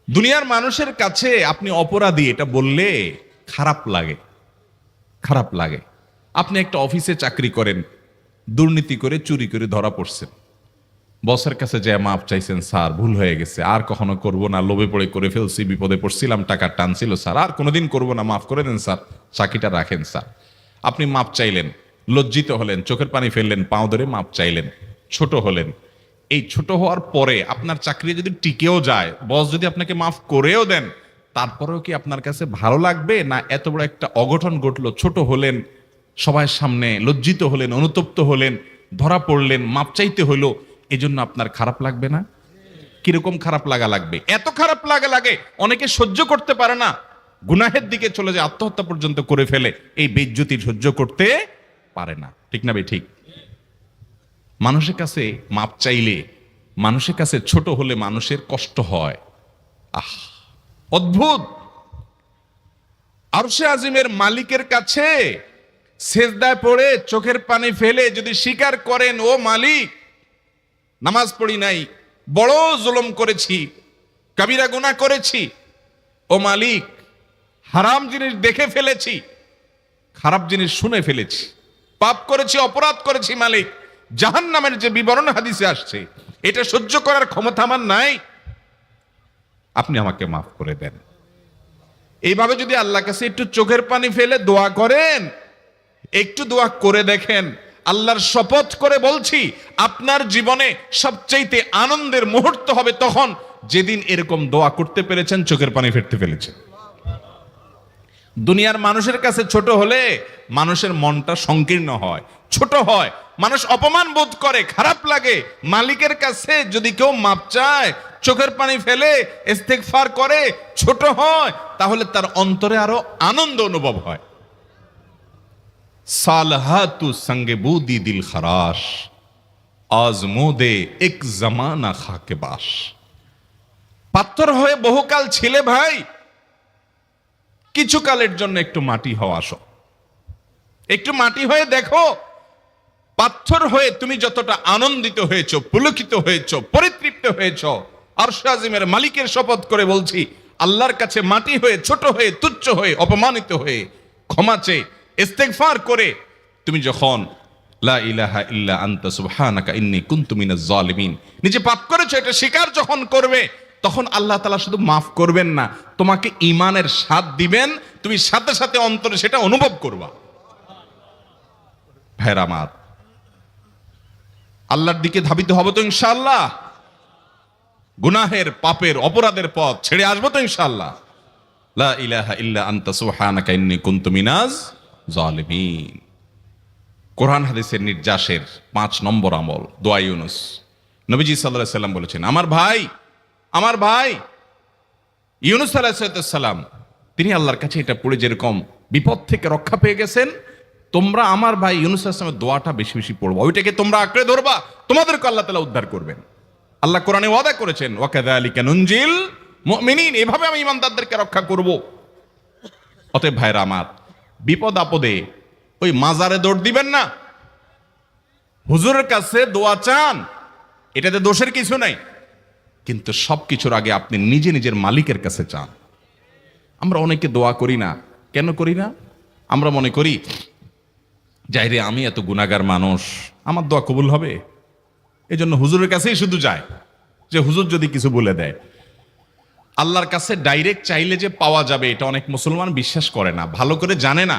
S1: দুনিয়ার মানুষের কাছে আপনি অপরাধী এটা বললে খারাপ লাগে। আপনি একটা অফিসে চাকরি করেন, দুর্নীতি করে চুরি করে ধরা পড়ছেন, বসের কাছে যে মাপ চাইছেন, স্যার ভুল হয়ে গেছে, আর কখনো করব না, লোভে পড়ে করে ফেলছি, বিপদে পড়ছিলাম, টাকা টানছিল স্যার, আর কোনোদিন করব না, মাফ করে দেন স্যার, চাকরিটা রাখেন স্যার। আপনি মাপ চাইলেন, লজ্জিত হলেন, চোখের পানি ফেললেন, পাও ধরে মাপ চাইলেন, ছোট হলেন। এই ছোট হওয়ার পরে আপনার চাকরি যদি টিকেও যায়, বস যদি আপনাকে মাফ করেও দেন, তারপরেও কি আপনার কাছে ভালো লাগবে? না এত বড় একটা অঘটন ঘটলো, ছোট হলেন, সবার সামনে লজ্জিত হলেন, অনুতপ্ত হলেন, ধরা পড়লেন, মাপ চাইতে হলো, এজন্য আপনার খারাপ লাগবে না? কিরকম খারাপ লাগবে? এত খারাপ লাগে অনেকে সহ্য করতে পারে না, গুনাহের দিকে চলে যায়, আত্মহত্যা পর্যন্ত করে ফেলে, এই বেইজ্জতি সহ্য করতে পারে না। ঠিক না ভাই? ঠিক। মানুষের কাছে মাপ চাইলে, মানুষের কাছে ছোট হলে মানুষের কষ্ট হয়। আহ, অদ্ভুত। আরশে আজিমের মালিকের কাছে সেজদায় পড়ে চোখের পানি ফেলে যদি স্বীকার করেন, ও মালিক, নামাজ পড়ি নাই, বড় জুলুম করেছি, কাবিরা গুনাহ করেছি, ও মালিক, হারাম জিনিস দেখে ফেলেছি, খারাপ জিনিস শুনে ফেলেছি, পাপ করেছি, অপরাধ করেছি মালিক, জাহান্নামের যে বিবরণ হাদিসে আসছে, এটা সহ্য করার ক্ষমতা আমার নাই, আপনি আমাকে মাফ করে দেন। এইভাবে যদি আল্লাহর কাছে একটু চোখের পানি ফেলে দোয়া করেন, একটু দোয়া করে দেখেন, আল্লাহর শপথ করে বলছি, আপনার জীবনে সবচাইতে আনন্দের মুহূর্ত হবে তখন যেদিন এরকম দোয়া করতে পেরেছেন, চোখের পানি ফেলতে পেরেছেন। দুনিয়ার মানুষের কাছে ছোট হলে মানুষের মনটা সংকীর্ণ হয়, ছোট হয়, মানুষ অপমান বোধ করে, খারাপ লাগে। মালিকের কাছে যদি কেউ মাপ চায়, চোখের পানি ফেলে, ইস্তেগফার করে, ছোট হয়, তাহলে তার অন্তরে আরো আনন্দ অনুভব হয়। সালহাতু সঙ্গে বুদি দিল খরাশ, আজমোদে এক জামানা খাকে বাস। পাথর হয়ে বহুকাল ছিলে ভাই, কিছু কালের জন্য একটু মাটি হও, আসো, একটু মাটি হয়ে দেখো। পাথর হয়ে তুমি যতটা আনন্দিত হয়েছো, পুলকিত হয়েছো, পরিতৃপ্ত হয়েছো, আরশে আজিমের মালিকের শপথ করে বলছি, আল্লাহর কাছে মাটি হয়ে, ছোট হয়ে, তুচ্ছ হয়ে, অপমানিত হয়ে, ক্ষমা চেয়ে, ইস্তেগফার করে তুমি যখন লা ইলাহা ইল্লা আনতা সুবহানাকা ইন্নী কুনতু মিনাজ জালিমিন, নিজে পাপ করেছো এটা স্বীকার যখন করবে, তখন আল্লাহ তাআলা শুধু মাফ করবেন না, তোমাকে ঈমানের স্বাদ দিবেন, তুমি সাথে সাথে অন্তরে সেটা অনুভব করবা। ভাইরা আমার, আল্লাহর দিকে ধাবিত হব তো ইনশাআল্লাহ, গুনাহের, পাপের, অপরাধের পথ ছেড়ে আসবো তো ইনশাআল্লাহ। লা ইলাহা ইল্লা আনতা সুবহানাকা ইন্নী কুনতু মিনাজ জালিমিন। কোরআন হাদিসের নির্যাসের 5 নম্বর আমল দোয়া ইউনুস। নবীজি সাল্লাল্লাহু আলাইহি সাল্লাম বলেছেন, আমার ভাই ইউনুস আলাইহিস সালাম তিনি আল্লাহর কাছে এটা পড়ে যেরকম বিপদ থেকে রক্ষা পেয়ে গেছেন, তোমরা আমার ভাই ইউনুস আলাইহিস সালামের দোয়াটা বেশি বেশি পড়বা, ওইটাকে তোমরা আঁকড়ে ধরবা, তোমাদেরকে আল্লাহ তাআলা উদ্ধার করবেন। আল্লাহ কোরআনে ওয়াদা করেছেন, ওয়া কাযালিকা নুনজিল মুমিনিন, এভাবে আমি ঈমানদারদেরকে রক্ষা করব। অতএব ভাইরা আমার, বিপদ আপদে ওই মাজারে দৌড় দিবেন না, হুজুরের কাছে দোয়া চান, এটাতে দোষের কিছু নাই, কিন্তু সবকিছুর আগে আপনি নিজে নিজের মালিকের কাছে চান। আমরা অনেকে দোয়া করি না, কেন করি না? আমরা মনে করি যাই রে, আমি এত গুনাহগার মানুষ, আমার দোয়া কবুল হবে, এই জন্য হুজুরের কাছেই শুধু যায়, যে হুজুর যদি কিছু বলে দেয়। আল্লাহর কাছে ডাইরেক্ট চাইলে যে পাওয়া যাবে, এটা অনেক মুসলমান বিশ্বাস করে না, ভালো করে জানে না।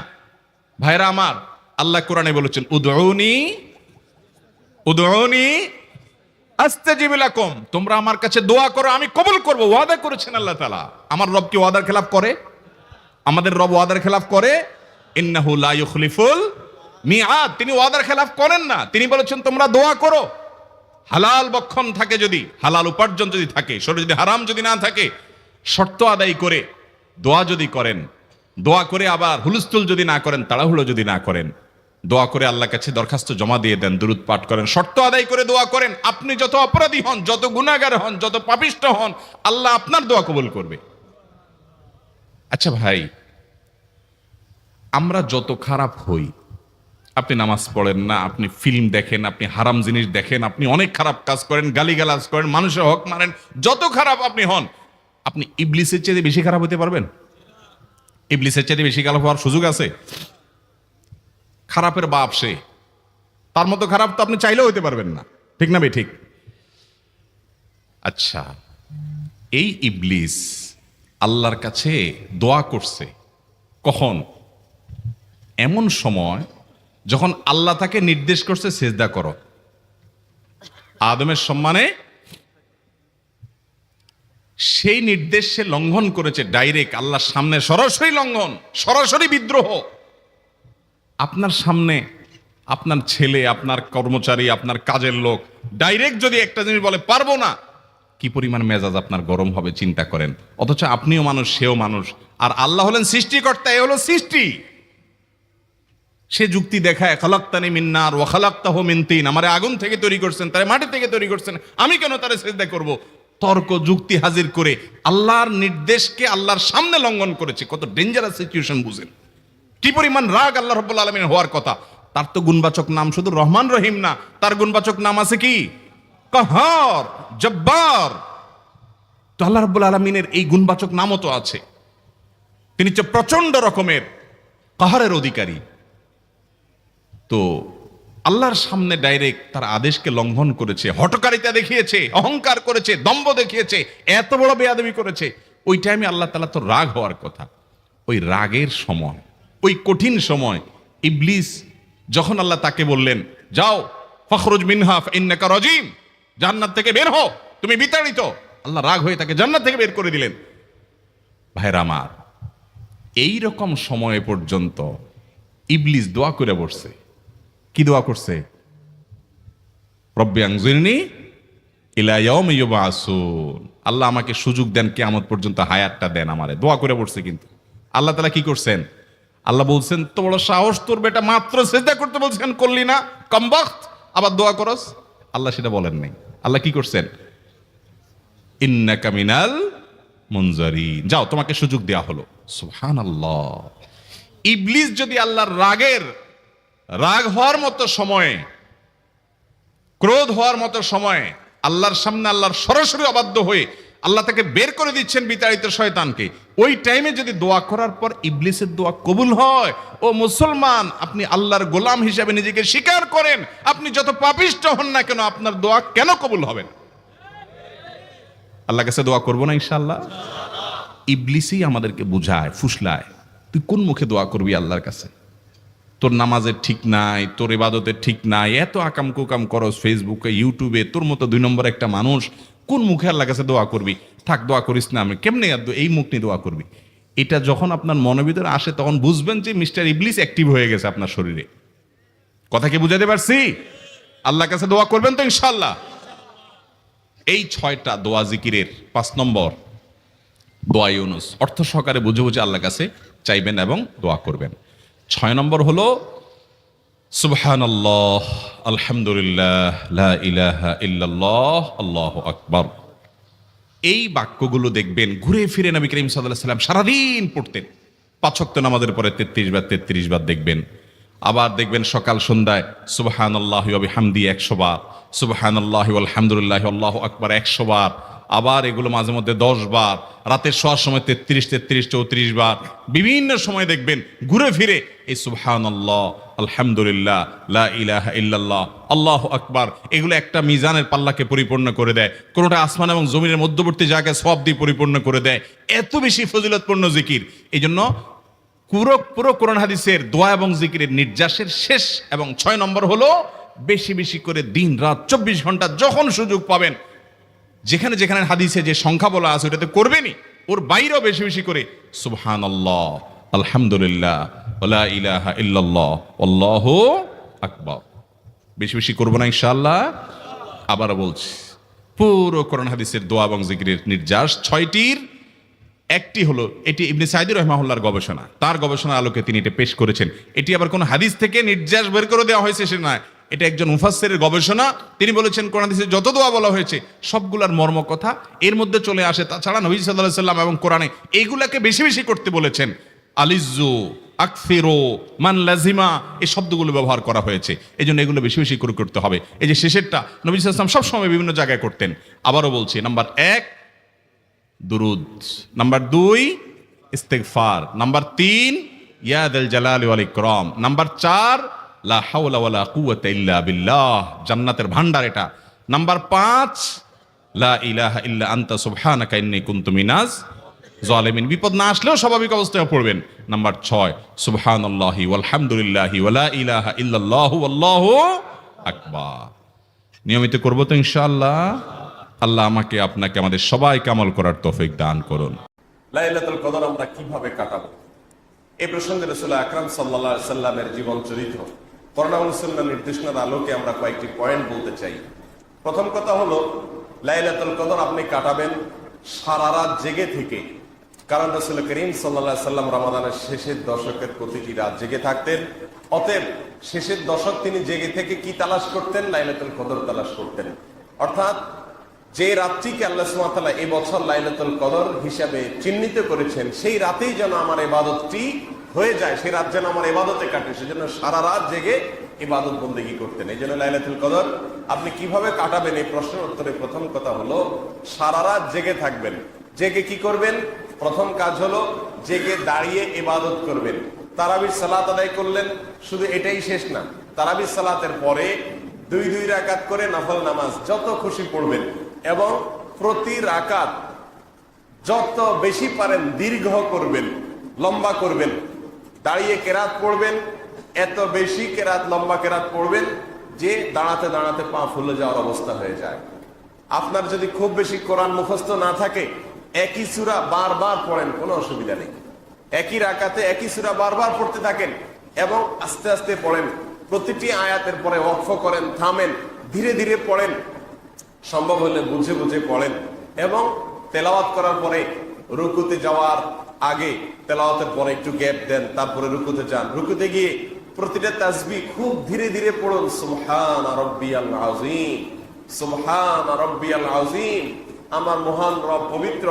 S1: ভাইরা আমার, আল্লাহ কোরআনে বলেছেন, উদউনি আস্তাজিব লাকুম, তোমরা আমার কাছে দোয়া করো, আমি কবুল করব, ওয়াদা করেছেন আল্লাহ তাআলা। আমার রব কি ওয়াদার খেলাফ করে? আমাদের রব ওয়াদার খেলাফ করে? ইন্নাহু লা ইউখলিফুল মিআদ, তিনি ওয়াদার খেলাফ করেন না। তিনি বলেছেন তোমরা দোয়া করো, হালাল বক্ষণ থাকে, যদি হালাল উপার্জন যদি থাকে, শরীরে যদি হারাম যদি না থাকে, শর্ত আদায় করে দোয়া যদি করেন, দোয়া করে আবার হুলস্থুল যদি না করেন, তাড়াহুড়ো যদি না করেন, দোয়া করে আল্লাহর কাছে দরখাস্ত জমা দিয়ে দেন, দুরূদ পাঠ করেন, শর্ত আদায় করে দোয়া করেন, আপনি যত অপরাধী হন, যত গুনাহগার হন, যত পাপিষ্ঠ হন, আল্লাহ আপনার দোয়া কবুল করবে। আচ্ছা ভাই, আমরা যত খারাপ হই, আপনি নামাজ পড়েন না, আপনি ফিল্ম দেখেন, আপনি হারাম জিনিস দেখেন, আপনি অনেক খারাপ কাজ করেন, গালিগালাজ করেন, মানুষের হক মারেন, যত খারাপ আপনি হন, আপনি ইবলিসের চেয়ে বেশি খারাপ হতে পারবেন? ইবলিসের চেয়ে বেশি খারাপ হওয়ার সুযোগ আছে? খারাপের বাপ সে, তার মতো খারাপ তো আপনি চাইলেও হতে পারবেন না, ঠিক না ভাই? ঠিক। আচ্ছা, এই ইবলিস আল্লাহর কাছে দোয়া করছে কখন? এমন সময় যখন আল্লাহ তাকে নির্দেশ করছে সিজদা করো, আদমের সম্মানে। সেই নির্দেশ সে লঙ্ঘন করেছে, ডাইরেক্ট আল্লাহর সামনে সরাসরি লঙ্ঘন, সরাসরি বিদ্রোহ। আপনার সামনে আপনার ছেলে, আপনার কর্মচারী, আপনার কাজের লোক ডাইরেক্ট যদি একটা জিনিস বলে পারবো না, কি পরিমাণ মেজাজ আপনার গরম হবে চিন্তা করেন। অথচ আপনিও মানুষ, সেও মানুষ, আর আল্লাহ হলেন সৃষ্টিকর্তা, এ হলো সৃষ্টি। সে যুক্তি দেখায়, খালাক্তানি মিন নার ওয়া খালাক্তাহু মিন তিন, আমারে আগুন থেকে তৈরি করছেন, তারে মাটি থেকে তৈরি করছেন, আমি কেন তারে সিজদা করব? তর্ক যুক্তি হাজির করে আল্লাহর নির্দেশকে আল্লাহর সামনে লঙ্ঘন করেছে। কত ডেঞ্জারাস সিচুয়েশন বুঝেন, কি পরিমাণ রাগ আল্লাহ রাব্বুল আলামিন হওয়ার কথা। তার তো গুণবাচক নাম শুধু রহমান রহিম না, তার গুণবাচক নাম আছে কি? কাহার, জব্বার। তো আল্লাহ রাব্বুল আলামিনের এই গুণবাচক নামও তো আছে, তিনি হচ্ছে প্রচন্ড রকমের কাহারের অধিকারী। তো আল্লাহর সামনে ডাইরেক্ট তার আদেশকে লঙ্ঘন করেছে, হঠকারিতা দেখিয়েছে, অহংকার করেছে, দম্ভ দেখিয়েছে, এত বড় বেয়াদবি করেছে। ওই টাইমে আল্লাহ তাআলা তো রাগ হওয়ার কথা। ওই রাগের সময়, ওই কঠিন সময় ইবলিস যখন আল্লাহ তাকে বললেন, যাও ফখরুজ মিনহা ফাইন্নাকা রাজিম, জান্নাত থেকে বের হও, তুমি বিতাড়িত, আল্লাহ রাগ হয়ে তাকে জান্নাত থেকে বের করে দিলেন। ভাইরা আমার, এই রকম সময় পর্যন্ত ইবলিস দোয়া করে বসছে। কি দোয়া করছে? রব্বি আনজিরনি ইলা ইয়াউমি ইউবআসুন, আল্লাহ আমাকে সুযোগ দেন, কিয়ামত পর্যন্ত হায়াতটা দেন আমারে, দোয়া করে বসছে। কিন্তু আল্লাহ তাআলা কি করছেন? আল্লাহ বলছেন, তো বড় সাহস তোর, বেটা মাত্র সিজদা করতে বলছেন, করলি না, কমবখত, আবার দোয়া করস। আল্লাহ সেটা বলেন নাই। আল্লাহ কি করছেন? ইন্নাকা মিনাল মুনজারিন, যাও তোমাকে সুযোগ দেয়া হলো। সুবহানাল্লাহ। ইবলিস যদি আল্লাহর রাগ হওয়ার মতো সময়ে, ক্রোধ হওয়ার মতো সময়ে আল্লাহর সামনে আল্লাহর সরাসরি অবাধ্য হয়ে আল্লাহ তাকে বের করে দিচ্ছেন, বিতাড়িত শয়তানকে, ওই টাইমে যদি দোয়া করার পর ইবলিসের দোয়া কবুল হয়, ও মুসলমান, আপনি আল্লাহর গোলাম হিসেবে নিজেকে স্বীকার করেন, আপনি যত পাপিষ্ঠ হন না কেন, আপনার দোয়া কেন কবুল হবে না? আল্লাহর কাছে দোয়া করবো না ইনশাআল্লাহ? ইবলিসই আমাদেরকে বুঝায়, ফুসলায়, তুই কোন মুখে দোয়া করবি আল্লাহর কাছে? তোর নামাজের ঠিক নাই, তোর ইবাদতের ঠিক নাই, এত আকাম কুকাম করস ফেসবুকে, ইউটিউবে, তোর মতো 2 নম্বর একটা মানুষ, কোন মুখে আল্লাহর কাছে দোয়া করবি? থাক, দোয়া করিস না, আমি কেমনে এই মুখ নিয়ে দোয়া করবি? এটা যখন আপনার মনের ভিতরে আসে, তখন বুঝবেন যে মিস্টার ইবলিস অ্যাক্টিভ হয়ে গেছে আপনার শরীরে। কথা কি বুঝাতে পারছি? আল্লাহর কাছে দোয়া করবেন তো ইনশাআল্লাহ। এই 6টা দোয়া জিকিরের 5 নম্বর দোয়া ইউনুস, অর্থ সহকারে বুঝে বুঝে আল্লাহর কাছে চাইবেন এবং দোয়া করবেন। 6 নম্বর হলো সুবহানাল্লাহ, আলহামদুলিল্লাহ, লা ইলাহা ইল্লাল্লাহ, আল্লাহু আকবার। এই বাক্যগুলো দেখবেন ঘুরে ফিরে নবী করিম সাল্লাল্লাহু আলাইহি ওয়াসাল্লাম সারাদিন পড়তেন। 5 ওয়াক্ত নামাজের পরে 33 বার দেখবেন। আবার দেখবেন সকাল সন্ধ্যায় সুবহানাল্লাহি ওয়া বিহামদি 100 বার, সুবহানাল্লাহি ওয়াল হামদুলিল্লাহি আল্লাহু আকবার 100 বার। আবার এগুলো মাঝে মধ্যে 10 বার, রাতের শোয়ার সময় 33, 34 বার। বিভিন্ন সময় দেখবেন ঘুরে ফিরে এই সুবহানাল্লাহ, আলহামদুলিল্লাহ, লা ইলাহা ইল্লাল্লাহ, আল্লাহু আকবার, এগুলো একটা মিজানের পাল্লাকে পরিপূর্ণ করে দেয়। কোনোটা আসমান এবং জমিনের মধ্যবর্তী জায়গায় সওয়াব দিয়ে পরিপূর্ণ করে দেয়। এত বেশি ফজিলতপূর্ণ জিকির। এই জন্য পুরো কোরআন হাদিসের দোয়া এবং জিকিরের নির্যাসের শেষ এবং 6 নম্বর হলো বেশি বেশি করে দিন রাত 24 ঘন্টা যখন সুযোগ পাবেন, যেখানে যেখানে হাদিসে যে সংখ্যা বলা আছে ওটাতে করবেনই, ওর বাইরেও বেশি বেশি করে সুবহানাল্লাহ, আলহামদুলিল্লাহ, লা ইলাহা ইল্লাল্লাহ, আল্লাহু আকবার বেশি বেশি করব না ইনশাআল্লাহ। আবারও বলছি, পুরো কোরআন হাদিসের দোয়া এবং জিকিরের নির্যাস 6টির একটি হলো, এটি ইবনে সাঈদী রাহিমাহুল্লাহর গবেষণা, তার গবেষণার আলোকে তিনি এটা পেশ করেছেন। এটি আবার কোন হাদিস থেকে নির্যাস বের করে দেওয়া হয়েছে সে নয়, এটা একজন মুফাসসিরের গবেষণা। তিনি বলেছেন কোরআন হাদিসে যত দোয়া বলা হয়েছে সবগুলার মর্ম কথা এর মধ্যে চলে আসে। তাছাড়া নবী সাল্লাল্লাহু আলাইহি সাল্লাম এবং কোরআনে এইগুলাকে বেশি বেশি করতে বলেছেন। আলিজ্জু, আকসিরু, মান লাজিমা, এই শব্দগুলো ব্যবহার করা হয়েছে। এই জন্য এগুলো বেশি বেশি করে করতে হবে। এই যে শেষেরটা নবী সাল্লাল্লাহু আলাইহি ওয়াসাল্লাম সবসময় বিভিন্ন জায়গায় করতেন। আবারও বলছি, নাম্বার 1 দুরুদ, নাম্বার 2 ইস্তিগফার, নাম্বার 3 ইয়া যাল জালালি ওয়াল ইকরাম, নাম্বার 4 লা হাওলা ওয়ালা কুওয়াতা ইল্লা বিল্লাহ, জান্নাতের ভান্ডার এটা। নাম্বার 5 লা ইলাহা ইল্লা আনতা সুবহানাকা ইন্নী কুনতু মিনাজ জালিমিন, বিপদ না আসলেও স্বাভাবিক অবস্থায় পড়বেন। নাম্বার 6 সুবহানাল্লাহি ওয়াল হামদুলিল্লাহি ওয়া লা ইলাহা ইল্লাল্লাহু আল্লাহু আকবার। নিয়মিত করব তো ইনশাআল্লাহ। আল্লাহ আমাকে আপনাকে আমাদের সবাইকে আমল করার তৌফিক দান করুন।
S2: লাইলাতুল কদর আমরা কিভাবে কাটাবো, এই প্রসঙ্গে রাসূল আকরাম সাল্লাল্লাহু আলাইহি সাল্লামের জীবন চরিত্র, কোরআন এবং সুন্নাহর নির্দেশনার আলোকে আমরা কয়েকটি পয়েন্ট বলতে চাই। প্রথম কথা হলো, লাইলাতুল কদর আপনি কাটাবেন সারা রাত জেগে থেকে। কারণ রাসূল করিম সাল্লাল্লাহু আলাইহি সাল্লাম রমাদানের শেষের দশকের প্রতিটি রাত জেগে থাকতেন। অতএব শেষের দশক তিনি জেগে থেকে কি তালাশ করতেন? লাইলাতুল কদর তালাশ করতেন। অর্থাৎ যে রাতটিকে আল্লাহ সুবহানাহু ওয়া তাআলা এই বছর লাইলাতুল কদর হিসাবে চিহ্নিত করেছেন, সেই রাতেই যেন আমার ইবাদতটি হয়ে যায়, সেই রাত যেন আমার ইবাদতে কাটে, সেজন্য সারা রাত জেগে ইবাদত বন্দেগী করতেন। এই জন্য লাইলাতুল কদর আপনি কিভাবে কাটাবেন, এই প্রশ্নের উত্তরে প্রথম কথা হলো সারা রাত জেগে থাকবেন। জেগে কি করবেন? প্রথম কাজ হলো জেগে দাঁড়িয়ে ইবাদত করবেন। তারাবির সালাত আদায় করলেন, শুধু এটাই শেষ না, তারাবির সালাতের পরে 2 রাকাত করে নফল নামাজ যত খুশি পড়বেন এবং প্রতি রাকাত যত বেশি পারেন দীর্ঘ করবেন, লম্বা করবেন। দাঁড়িয়ে কেরাত পড়বেন, এত বেশি কেরাত, লম্বা কেরাত পড়বেন যে দাঁড়াতে দাঁড়াতে পা ফুলে যাওয়ার অবস্থা হয়ে যায়। আপনার যদি খুব বেশি কোরআন মুখস্থ না থাকে, একই সূরা বারবার পড়েন, কোনো অসুবিধা নেই। একই রাকাতে একই সূরা বারবার পড়তে থাকেন এবং আস্তে আস্তে পড়েন। প্রতিটি আয়াতের পরে ওয়াকফ করেন, থামেন, ধীরে ধীরে পড়েন, সম্ভব হলে বুঝে বুঝে পড়েন। এবং তেলাওয়াত করার পরে রুকুতে যাওয়ার আগে, তেলাওয়াতের পরে একটু গ্যাপ দেন, তারপরে রুকুতে যান। রুকুতে গিয়ে প্রতিটা তাসবিহ খুব ধীরে ধীরে পড়ুন। সুবহান রাব্বিয়াল আযীম, সুবহান রাব্বিয়াল আযীম, আমার মহান রব পবিত্র,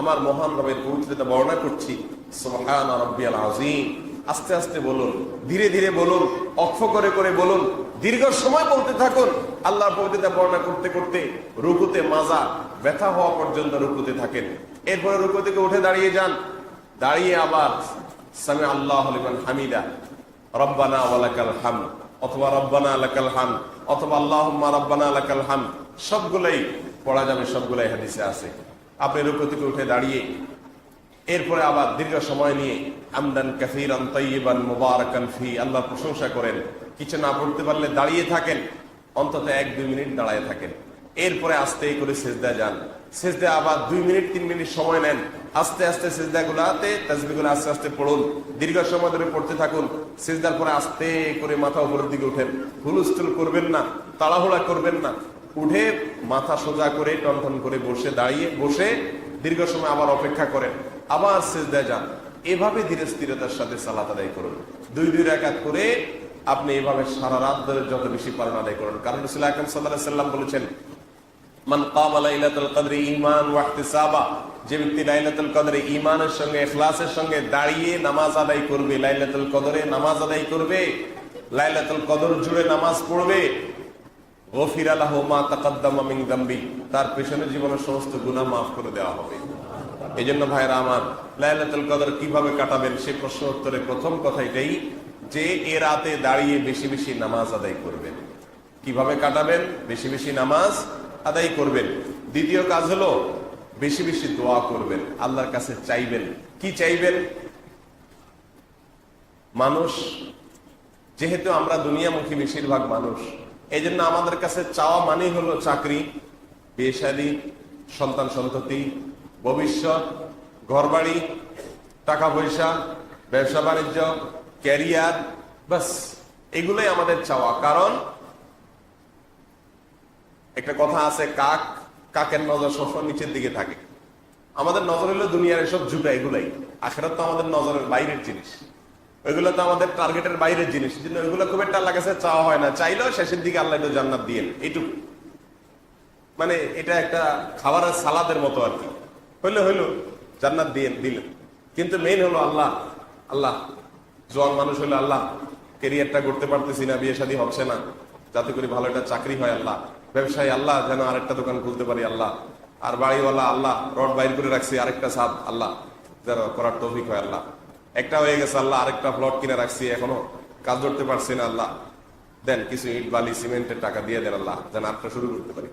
S2: আমার মহান রবের পবিত্রতা বর্ণনা করছি। সুবহান রাব্বিয়াল আযীম, আস্তে আস্তে বলুন, ধীরে ধীরে বলুন, অক্ষ করে করে বলুন, দীর্ঘ সময় বলতে থাকুন। আল্লাহর পবিত্রতা বর্ণনা করতে করতে রুকুতে মাজা ব্যথা হওয়া পর্যন্ত রুকুতে থাকেন। এরপরে রুকু থেকে উঠে দাঁড়িয়ে যান। দাঁড়িয়ে আবার সামি আল্লাহু লিমান হামিদা, রব্বানা ওয়া লাকাল হামদ, অথবা রব্বানা লাকাল হামদ, অথবা আল্লাহুম্মা রব্বানা লাকাল হামদ, সবগুলাই পড়া যাবে, সবগুলাই হাদিসে আছে। আপনি রুকু থেকে উঠে দাঁড়িয়ে এরপরে আবার দীর্ঘ সময় নিয়ে হামদান কাসীরান তাইয়িবান মুবারাকান ফি, আল্লাহর প্রশংসা করেন। কিছু না পড়তে পারলে দাঁড়িয়ে থাকেন, অন্তত 1-2 মিনিট দাঁড়ায় থাকেন। এরপরে আস্তে করে সেজদায় যান, সেজদায় আবার 2 মিনিট 3 মিনিট সময় নেন, আস্তে আস্তে সেজদাগুলোতে তাসবিহগুলো আস্তে আস্তে পড়ুন, দীর্ঘ সময় ধরে পড়তে থাকুন। সেজদার পরে আস্তে করে মাথা উপরের দিকে উঠেন, হুলস্থুল করবেন না, তাড়াহুড়া করবেন না, উঠে মাথা সোজা করে টনটন করে বসে দাঁড়িয়ে বসে দীর্ঘ সময় আবার অপেক্ষা করেন, আবার সেজদায় যান। এভাবে ধীরে স্থিরতার সাথে সালাত আদায় করুন। 2 রাকাত করে আপনি এভাবে সারা রাত ধরে যত বেশি পারেন আদায় করুন। কারণ রাসূল আকরাম সাল্লাল্লাহু আলাইহি সাল্লাম বলেছেন, মান কামা লাইলাতুল কদরি ঈমান ওয়া ইহতিসাবা, যে ব্যক্তি লাইলাতুল কদরে ঈমানের সঙ্গে ইখলাসের সঙ্গে দাঁড়িয়ে নামাজ আদায় করবে, লাইলাতুল কদরে নামাজ আদায় করবে, লাইলাতুল কদর জুড়ে নামাজ পড়বে, গফিরা লাহু মা তাকাদ্দামা মিন যামবি, তার পেছনের জীবনের সমস্ত গুনাহ মাফ করে দেওয়া হবে। এজন্য ভাইরা আমার, লাইলাতুল কদর কিভাবে কাটাবেন সে প্রশ্ন উত্তরে প্রথম কথা এটাই যে এ রাতে দাঁড়িয়ে বেশি বেশি নামাজ আদায় করবেন। কিভাবে কাটাবেন? বেশি বেশি নামাজ আদায় করবেন। দ্বিতীয় কাজ হলো বেশি বেশি দোয়া করবেন, আল্লাহর কাছে চাইবেন। কি চাইবেন? মানুষ যেহেতু আমরা দুনিয়ামুখী বেশিরভাগ মানুষ, এই জন্য আমাদের কাছে চাওয়া মানেই হলো চাকরি, বিয়ে শাদী, সন্তান সন্ততি, ভবিষ্যৎ, ঘরবাড়ি, টাকা পয়সা, ব্যবসা বাণিজ্য, ক্যারিয়ার, বাস এগুলোই আমাদের চাওয়া। কারণ একটা কথা আছে, কাকের নজর সবসময় নিচের দিকে থাকে। আমাদের নজর হলো দুনিয়ার এসব জুটা, এগুলাই। আখিরাত তো আমাদের নজরের বাইরের জিনিস, ওইগুলো তো আমাদের টার্গেটের বাইরের জিনিস, কিন্তু ওইগুলো খুব একটা আল্লাহর কাছে চাওয়া হয় না। চাইলেও শেষের দিকে আল্লাহ একটু জান্নাত দিয়েন, এইটুকু। মানে এটা একটা খাবারের সালাদের মতো আর কি, হইলো জান্নাত দিলেন। কিন্তু মেইন হলো আল্লাহ। আল্লাহ জোয়ান মানুষ হলো আল্লাহ, কেরিয়ারটা করতে পারতেছি না, বিয়ে শাদী হচ্ছে না, যাতে করে ভালো একটা চাকরি হয় আল্লাহ, ব্যবসায়ী আল্লাহ যেন আরেকটা দোকান খুলতে পারি আল্লাহ, আর বাড়িওয়ালা আল্লাহ রড বাইর করে রাখছি আরেকটা ছাদ আল্লাহ যেন করার তৌফিক হয় আল্লাহ, একটা হয়ে গেছে আল্লাহ, আরেকটা প্লট কিনে রাখছি এখনো কাজ করতে পারছি না আল্লাহ, দেন কিছু ইট বালি সিমেন্টের টাকা দিয়ে দেন আল্লাহ যেন আরেকটা শুরু করতে পারি।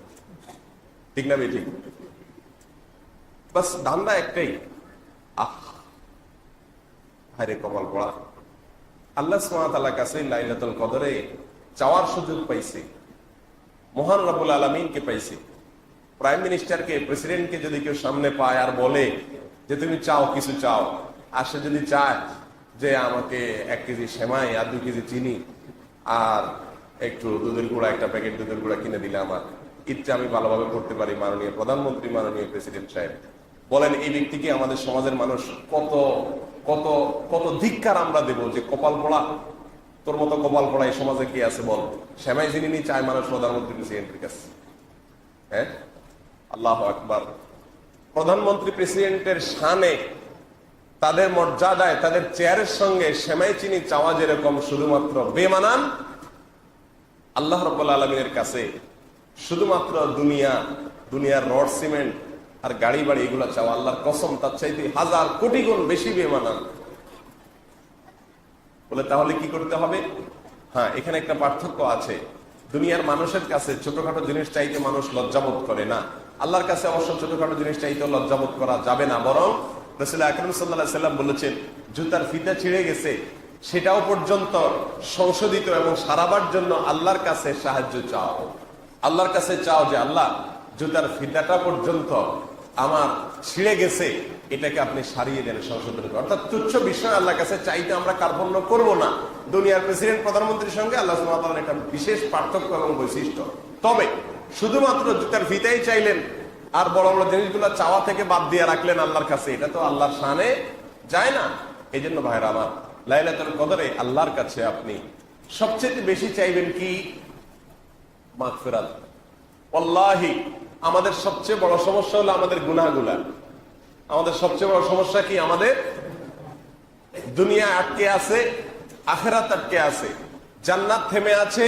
S2: ঠিক না ঠিক? বাস ধান্দা একটাই, হায়রে কপাল পড়া। আল্লাহ সুবহানাহু ওয়া তাআলার কাছে লাইলাতুল কদরে চাওয়ার সুযোগ পাইছে, মহান রব্বুল আলামিনকে পাইছে। প্রাইম মিনিস্টারকে, প্রেসিডেন্টকে যদি কেউ সামনে পায় আর বলে যে তুমি চাও, কিছু চাও, আর সে যদি চায় যে আমাকে 1 কেজি সেমাই আর 2 কেজি চিনি আর একটু দুধের গুঁড়া, একটা প্যাকেট দুধের গুঁড়া কিনে দিলে আমার ইচ্ছা আমি ভালোভাবে করতে পারি, মাননীয় প্রধানমন্ত্রী, মাননীয় প্রেসিডেন্ট সাহেব, বলেন এই ব্যক্তিকে আমাদের সমাজের মানুষ কত কত কত ধিক্কার আমরা দেব যে কপাল পড়া, তোর মতো কপাল পড়া এই সমাজে কি আছে বল? সেমাই চিনি চায় মানুষ প্রধানমন্ত্রী প্রেসিডেন্টের কাছে। হ্যাঁ, আল্লাহু আকবার। প্রধানমন্ত্রী প্রেসিডেন্টের শানে, তাদের মর্যাদায়, তাদের চেয়ারের সঙ্গে সেমাই চিনি চাওয়া যেরকম শুধুমাত্র বেমানান, আল্লাহ রাব্বুল আলামিনের কাছে শুধুমাত্র দুনিয়ার রড সিমেন্ট আর গাড়ি বাড়ি এগুলা চাওয়া আল্লাহর কসম তার চাইতে 1000 কোটি গুণ বেশি বেমানান। বলে তাহলে কি করতে হবে? হ্যাঁ, এখানে একটা পার্থক্য আছে। দুনিয়ার মানুষের কাছে ছোটখাটো জিনিস চাইতে মানুষ লজ্জাবোধ করে না, আল্লাহর কাছে অবশ্য ছোটখাটো জিনিস চাইতেও লজ্জাবোধ করা যাবে না। বরং রাসূল আকরাম সাল্লাল্লাহু আলাইহি সাল্লাম বলেছেন, জুতার ফিতা ছিঁড়ে গেছে সেটাও পর্যন্ত সংশোধিত এবং সারাবার জন্য আল্লাহর কাছে সাহায্য চাও। আল্লাহর কাছে চাও যে আল্লাহ, জুতার ফিতাটা পর্যন্ত আমার ছিঁড়ে গেছে, এটাকে আপনি সারিয়ে দেন, সংশোধন করেন। অর্থাৎ তুচ্ছ বিষয় আল্লাহর কাছে চাইতে আমরা কার্পণ্য করব না। দুনিয়ার প্রেসিডেন্ট, প্রধানমন্ত্রীর সঙ্গে আল্লাহ সুবহানাহু ওয়া তাআলার একটা বিশেষ পার্থক্য এবং বৈশিষ্ট্য। তবে শুধুমাত্র জুতার ফিতাই চাইলেন আর বড় বড় জিনিসগুলো চাওয়া থেকে বাদ দিয়ে রাখলেন আল্লাহর কাছে, এটা তো আল্লাহর শানে যায় না। এই জন্য ভাইরা আমার, লাইলাতুল কদরে আল্লাহর কাছে আপনি সবচেয়ে বেশি চাইবেন কি? মাগফিরাত। ওয়াল্লাহি আমাদের সবচেয়ে বড় সমস্যা হলো আমাদের গুনাহগুলা। আমাদের সবচেয়ে বড় সমস্যা কি? আমাদের দুনিয়া আটকে আছে, আখিরাত আটকে আছে, জান্নাত থেমে আছে,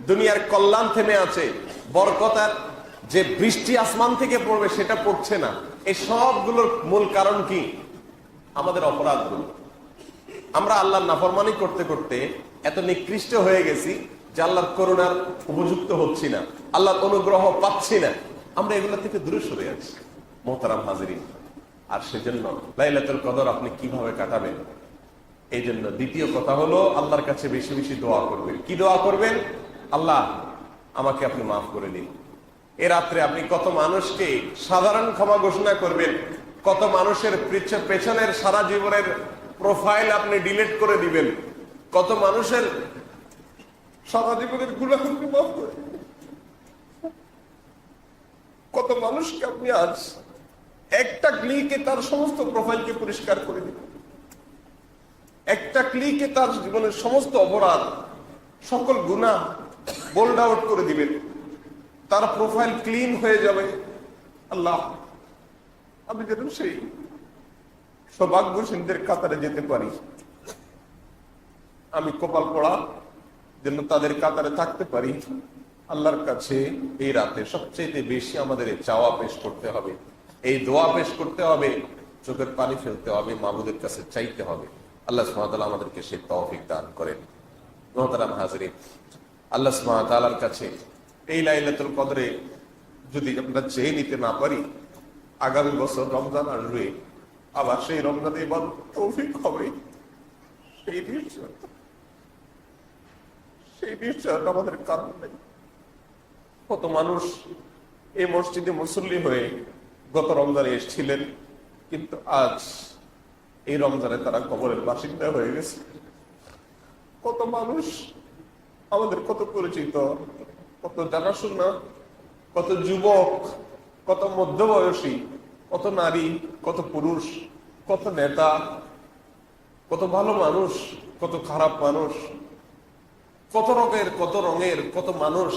S2: দুনিয়ার কল্যাণ থেমে আছে, বরকতার যে বৃষ্টি আসমান থেকে পড়বে সেটা পড়ছে না। এই সবগুলোর মূল কারণ কি? আমাদের অপরাধগুলো। আমরা আল্লাহর নাফরমানি করতে করতে এত নিকৃষ্ট হয়ে গেছি যে আল্লাহর করুণার উপযুক্ত হচ্ছি না, আল্লাহর অনুগ্রহ পাচ্ছি না। আমরা এগুলো থেকে দূরে সরে যাচ্ছি মোহতারাম হাজিরিন। আর সেজন্য লাইলাতুল কদর আপনি কিভাবে কাটাবেন? এই জন্য দ্বিতীয় কথা হলো আল্লাহর কাছে বেশি বেশি দোয়া করবেন। কি দোয়া করবেন? আল্লাহ আমাকে আপনি মাফ করে দিন, এ রাত্রে আপনি কত মানুষকে সাধারণ ক্ষমা ঘোষণা করবেন, কত মানুষের পেছনের সারা জীবনের প্রোফাইল আপনি ডিলিট করে দিবেন, কত মানুষের সারা জীবনের গুনাহকে মাফ করে দিবেন, কত মানুষকে আপনি আজ একটা ক্লিকে তার সমস্ত প্রোফাইলকে পরিষ্কার করে দিবেন, একটা ক্লিকে তার জীবনের সমস্ত অপরাধ সকল গুনাহ বোল্ড আউট করে দিবেন, তার প্রোফাইল ক্লিন হয়ে যাবে। আল্লাহ, আমি যেন সেই সৌভাগ্যশীলদের কাতারে যেতে পারি, আমি কপাল পড়া যেন তাদের কাতারে থাকতে পারি। আল্লাহর কাছে এই রাতে সবচেয়ে বেশি আমাদের এই চাওয়া পেশ করতে হবে, এই দোয়া পেশ করতে হবে, চোখের পানি ফেলতে হবে, মাবুদের কাছে চাইতে হবে। আল্লাহ সুবহানাহু ওয়া তাআলা আমাদেরকে সেই তৌফিক দান করেন। মুহতারাম হাজিরিন, আল্লাহ সুবহানাহু ওয়া তাআলার কাছে এই লাইলাতুল কদরে যদি আমরা চেয়ে নিতে না পারি, আগামী বছর রমজান আসবে, আবার সেই রমজানে ইবাদত তৌফিক হবে, সেই নিশ্চয়তা আমাদের কারণ নেই। কত মানুষ এই মসজিদে মুসল্লি হয়ে গত রমজানে এসেছিলেন, কিন্তু আজ এই রমজানে তারা কবরের বাসিন্দা হয়ে গেছে। কত মানুষ আমাদের কত পরিচিত, কত জানাশোনা, কত যুবক, কত মধ্যবয়সী, কত নারী, কত পুরুষ, কত নেতা, কত ভালো মানুষ, কত খারাপ মানুষ, কত রঙের কত মানুষ,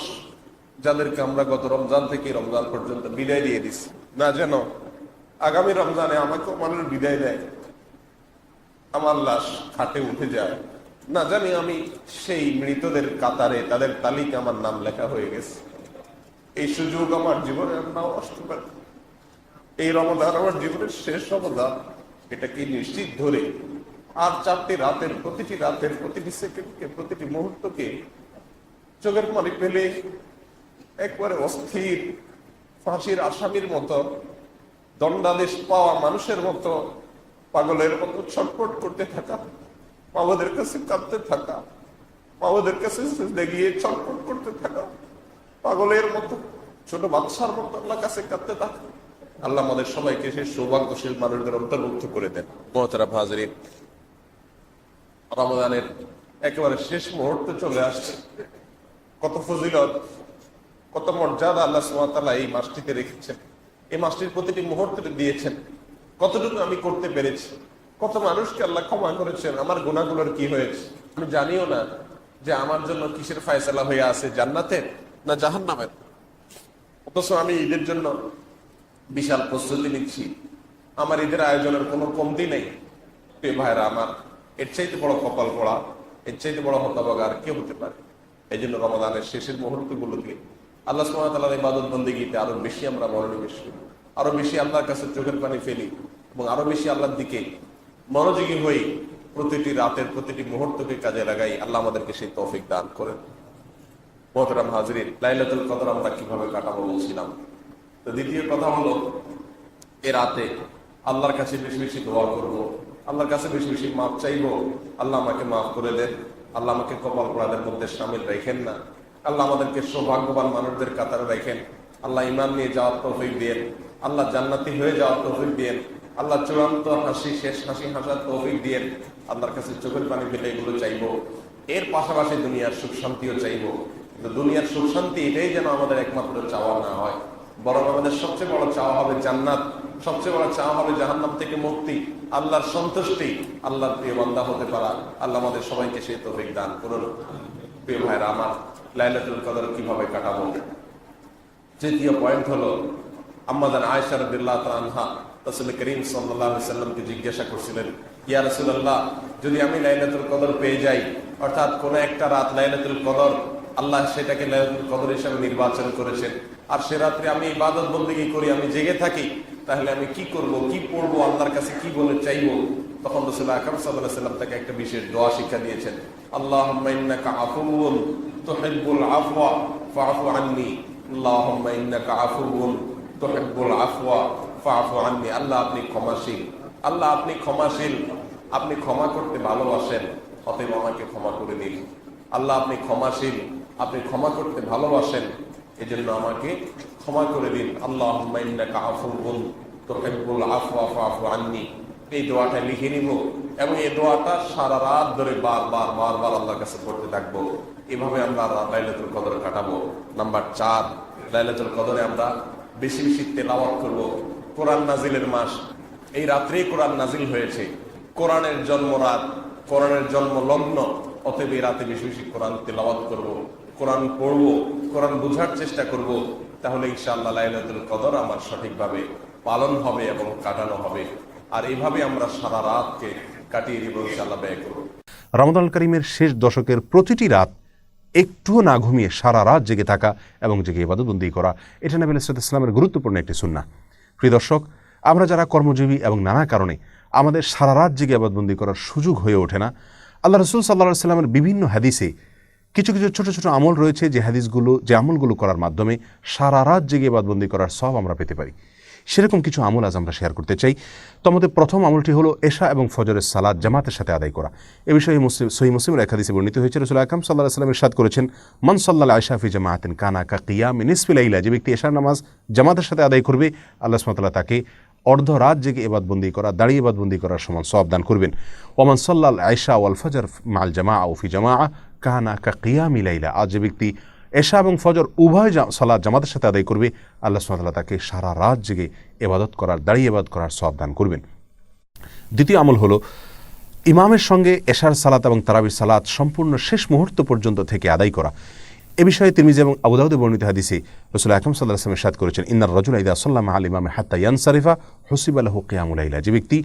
S2: যাদেরকে আমরা গত রমজান থেকে রমজান পর্যন্ত বিদায় দিয়ে দিচ্ছি, না যেন আগামী রমজানে আমাকেও মানুষ বিদায় দেয়, আমার লাশ খাটে উঠে যায়, না জানি আমি সেই মৃতদের কাতারে, তাদের তালিকা আমার নাম লেখা হয়ে গেছে। এই সুযোগ আমার জীবনে নাও আসতে পারে। এই রমজান আমার জীবনের শেষ রমজান, এটাকে নিশ্চিত ধরে আর 4টি রাতের প্রতিটি সেকেন্ডকে, প্রতিটি মুহূর্তকে চোখের পানি ফেলে একবারে অস্থির ফাঁসির আসামির মতো, দণ্ডাদেশ পাওয়া মানুষের মতো, পাগলের মতো ছটফট করতে থাকা, মাওলাদের কাছে কাঁদতে থাকা, মাওলাদের কাছে সিজদে গিয়ে ছটফট করতে থাকা, পাগলের মতো, ছোট বাচ্চার মতো আল্লাহর কাছে কাঁদতে থাকা। আল্লাহ আমাদের সবাইকে সেই সৌভাগ্যশীল মানুষদের অন্তর্ভুক্ত করে দেন। মুহতারাম হাজিরিন, রমজানের একেবারে শেষ মুহূর্তে চলে আসছে। কত ফজিলত, কত মর্যাদা আল্লাহ সুবহানাহু ওয়া তাআলা এই মাসটিতে রেখেছেন, এই মাসটির প্রতিটি মুহূর্তে দিয়েছেন। কতটুকু আমি করতে পেরেছি, কত মানুষকে আল্লাহ ক্ষমা করেছেন, আমার গুনাহগুলোর কি হয়েছে আমি জানিও না, যে আমার জন্য কিসের ফয়সালা হয়ে আছে, জান্নাতের না জাহান্নামের। অথচ আমি ঈদের জন্য বিশাল প্রস্তুতি নিচ্ছি, আমার ঈদের আয়োজনের কোনো কমতি নেই। ভাইরা আমার, এর চাইতে বড় কপাল পড়া, এর চাইতে বড় হতভাগা আর কে হতে পারে? এই জন্য রমাদানের শেষের মুহূর্তগুলোকে আল্লাহ সুবহানাহু ওয়া তাআলার ইবাদত বন্দেগীতে আরো বেশি আমরা মনোনিবেশ করি, আরো বেশি আল্লাহর কাছে চোখের পানি ফেলি, এবং আরো বেশি আল্লাহর দিকে মনোযোগী হই, প্রতিটি রাতের প্রতিটি মুহূর্তকে কাজে লাগাই। আল্লাহ আমাদেরকে সেই তৌফিক দান করেন। মুহতারাম হাজিরিন, লাইলাতুল কদর আমরা কিভাবে কাটাবো বলছিলাম। তো দ্বিতীয় কথা হলো, এ রাতে আল্লাহর কাছে বেশি বেশি দোয়া করবো, আল্লাহর কাছে বেশি বেশি মাফ চাইবো। আল্লাহ আমাকে মাফ করে দেন, আল্লাহ আমাকে কপাল পোড়াদের মধ্যে শামিল রাখেন না, আল্লাহ আমাদেরকে সৌভাগ্যবান মানুষদের কাতারে রাখেন, আল্লাহ ইমান নিয়ে যাওয়ার তৌফিক দেন, আল্লাহ জান্নাতি হয়ে যাওয়ার তৌফিক দেন, আল্লাহ চূড়ান্ত হাসি, শেষ হাসি হাসার তৌফিক দেন। আল্লাহর কাছে চোখের পানি ফেলে এগুলো চাইবো। এর পাশাপাশি দুনিয়ার সুখ শান্তিও চাইবো, কিন্তু দুনিয়ার সুখ শান্তি এটাই যেন আমাদের একমাত্র চাওয়া না হয়, বরং আমাদের সবচেয়ে বড় চাওয়া হবে জান্নাত, সবচেয়ে বড় চাওয়া হবে জাহান্নাম থেকে মুক্তি, আল্লাহর সন্তুষ্টি, আল্লাহর প্রিয় বান্দা হতে পারা। আল্লাহ আমাদের সবাইকে সেই তৌফিক দান করুন। প্রিয় ভাইরা আমার, লাইলাতুল কদর কিভাবে কাটাবো? তৃতীয় পয়েন্ট হলো, আম্মাজান আয়েশা রাদিয়াল্লাহু তাআলা আনহা রাসূল করিম সাল্লাল্লাহু আলাইহি ওয়াসাল্লামকে জিজ্ঞাসা করছিলেন, ইয়া রাসূলুল্লাহ, যদি আমি লাইলাতুল কদর পেয়ে যাই, অর্থাৎ কোন একটা রাত লাইলাতুল কদর, আল্লাহ সেটাকে লাইলাতুল কদর হিসেবে নির্বাচন করেছেন, আর সে রাত্রে আমি ইবাদত বন্দেগী করি, আমি জেগে থাকি, তাহলে আমি কি করব, কি পড়বো, আল্লাহর কাছে কি বলে চাইবো? তখন রাসূল আকরাম সাল্লাল্লাহু আলাইহি ওয়াসাল্লাম তাকে একটা বিশেষ দোয়া শিক্ষা দিয়েছেন। আল্লাহুম্মা ইন্নাকা আফুউন তুহিব্বুল আফওয়া ফাআফু আন্নী, আল্লাহুম্মা ইন্নাকা আফুউন তুহিব্বুল আফওয়া ফাআফু আন্নী। আল্লাহ আপনি ক্ষমাশীল, আল্লাহ আপনি ক্ষমাশীল, আপনি ক্ষমা করতে ভালোবাসেন, অতএব আমাকে ক্ষমা করে দিন। আল্লাহ আপনি ক্ষমাশীল, আপনি ক্ষমা করতে ভালোবাসেন, এজন্য আমাকে ক্ষমা করে দিন। আল্লাহুম্মা ইন্নাকা আফুউন তুহিব্বুল আফওয়া ফা'ফু আন্নি। এই দোয়াটা লিখে নিব এবং এই দোয়াটা সারা রাত ধরে বারবার আল্লাহর কাছে পড়তে থাকবো। এভাবে আমরা লাইলাতুল কদর কাটাবো। নাম্বার 4, লাইলাতুল কদরে আমরা বেশি বেশি তেলাওয়াত করব। কোরআন নাজিলের মাস, এই রাত্রেই কোরআন নাজিল হয়েছে। কোরআনের জন্মরাত, কোরআনের জন্ম লগ্ন, অতএব এই রাতে বেশি বেশি কোরআন তেলাওয়াত করব, কোরআন পড়বো, কোরআন বোঝার চেষ্টা করব। তাহলে ইনশাআল্লাহ লাইলাতুল কদর আমার সঠিকভাবে পালন হবে এবং কাটানো হবে। আর এইভাবে আমরা সারা রাতকে কাটিয়ে দিব ইনশাআল্লাহ, ব্যয় করব।
S3: রমাদানুল কারীমের শেষ দশকের প্রতিটি রাত একটুও না ঘুমিয়ে সারা রাত জেগে থাকা এবং জেগে ইবাদতবন্দি করা, এটা নবী আলাইহিস সালামের গুরুত্বপূর্ণ একটি সুন্নাহ। প্রিয় দর্শক, আমরা যারা কর্মজীবী এবং নানা কারণে আমাদের সারা রাত জেগে ইবাদতবন্দি করার সুযোগ হয়ে ওঠে না, আল্লাহ রাসূল সাল্লাল্লাহু আলাইহি সাল্লামের বিভিন্ন হাদিসে কিছু কিছু ছোট ছোট আমল রয়েছে, যে আমলগুলো করার মাধ্যমে সারা রাত জেগে ইবাদতবন্দি করার সওয়াব আমরা পেতে পারি। সেরকম কিছু আমল আজ আমরা শেয়ার করতে চাই। তোমাদের প্রথম আমলটি হলো এশা এবং ফজরের সালাত জামাতের সাথে আদায় করা। এ বিষয়ে সহিহ মুসলিমের এক হাদিসে বর্ণিত হয়েছে, রাসূল আকরাম সাল্লাল্লাহু আলাইহি ওয়াসাল্লাম ইরশাদ করেছেন, মান সাল্লাল আয়শা ফি জামাআতিন কানা কা কিয়ামি নিসফি লাইলা। যে ব্যক্তি এশার নামাজ জামাতের সাথে আদায় করবে, আল্লাহ সুবহানাহু ওয়া তাআলা তাকে অর্ধ রাত জেগে ইবাদতবন্দি করা, দাঁড়িয়ে ইবাদতবন্দি করার সমান সওয়াব দান করবেন। ওমান সাল্লাল আয়শা ওয়াল ফজর মাল জামাআ ও ফি জামাআ কানা কা কিয়ামি লাইলা। আজ যে ব্যক্তি এশা এবং ফজর উভয় সালাত জামাতের সাথে আদায় করবে, আল্লাহ সুবহানাহু ওয়া তাআলা তাকে সারা রাত জেগে ইবাদত করার, দাঁড়িয়ে ইবাদত করার সওয়াব দান করবেন। দ্বিতীয় আমল হলো ইমামের সঙ্গে এশার সালাত এবং তারাবির সালাত সম্পূর্ণ শেষ মুহূর্ত পর্যন্ত থেকে আদায় করা। এ বিষয়ে তিরমিজি এবং আবু দাউদে বর্ণিত হাদিসে রাসূল আকরাম সাল্লাল্লাহু আলাইহি ওয়াসাল্লাম ইরশাদ করেছেন, ইন্নার রাজুলা ইযা সাল্লা মা'আল ইমামি হাত্তা ইয়ানসারিফা হুসিবা লাহু কিয়ামুল লাইলা। যে ব্যক্তি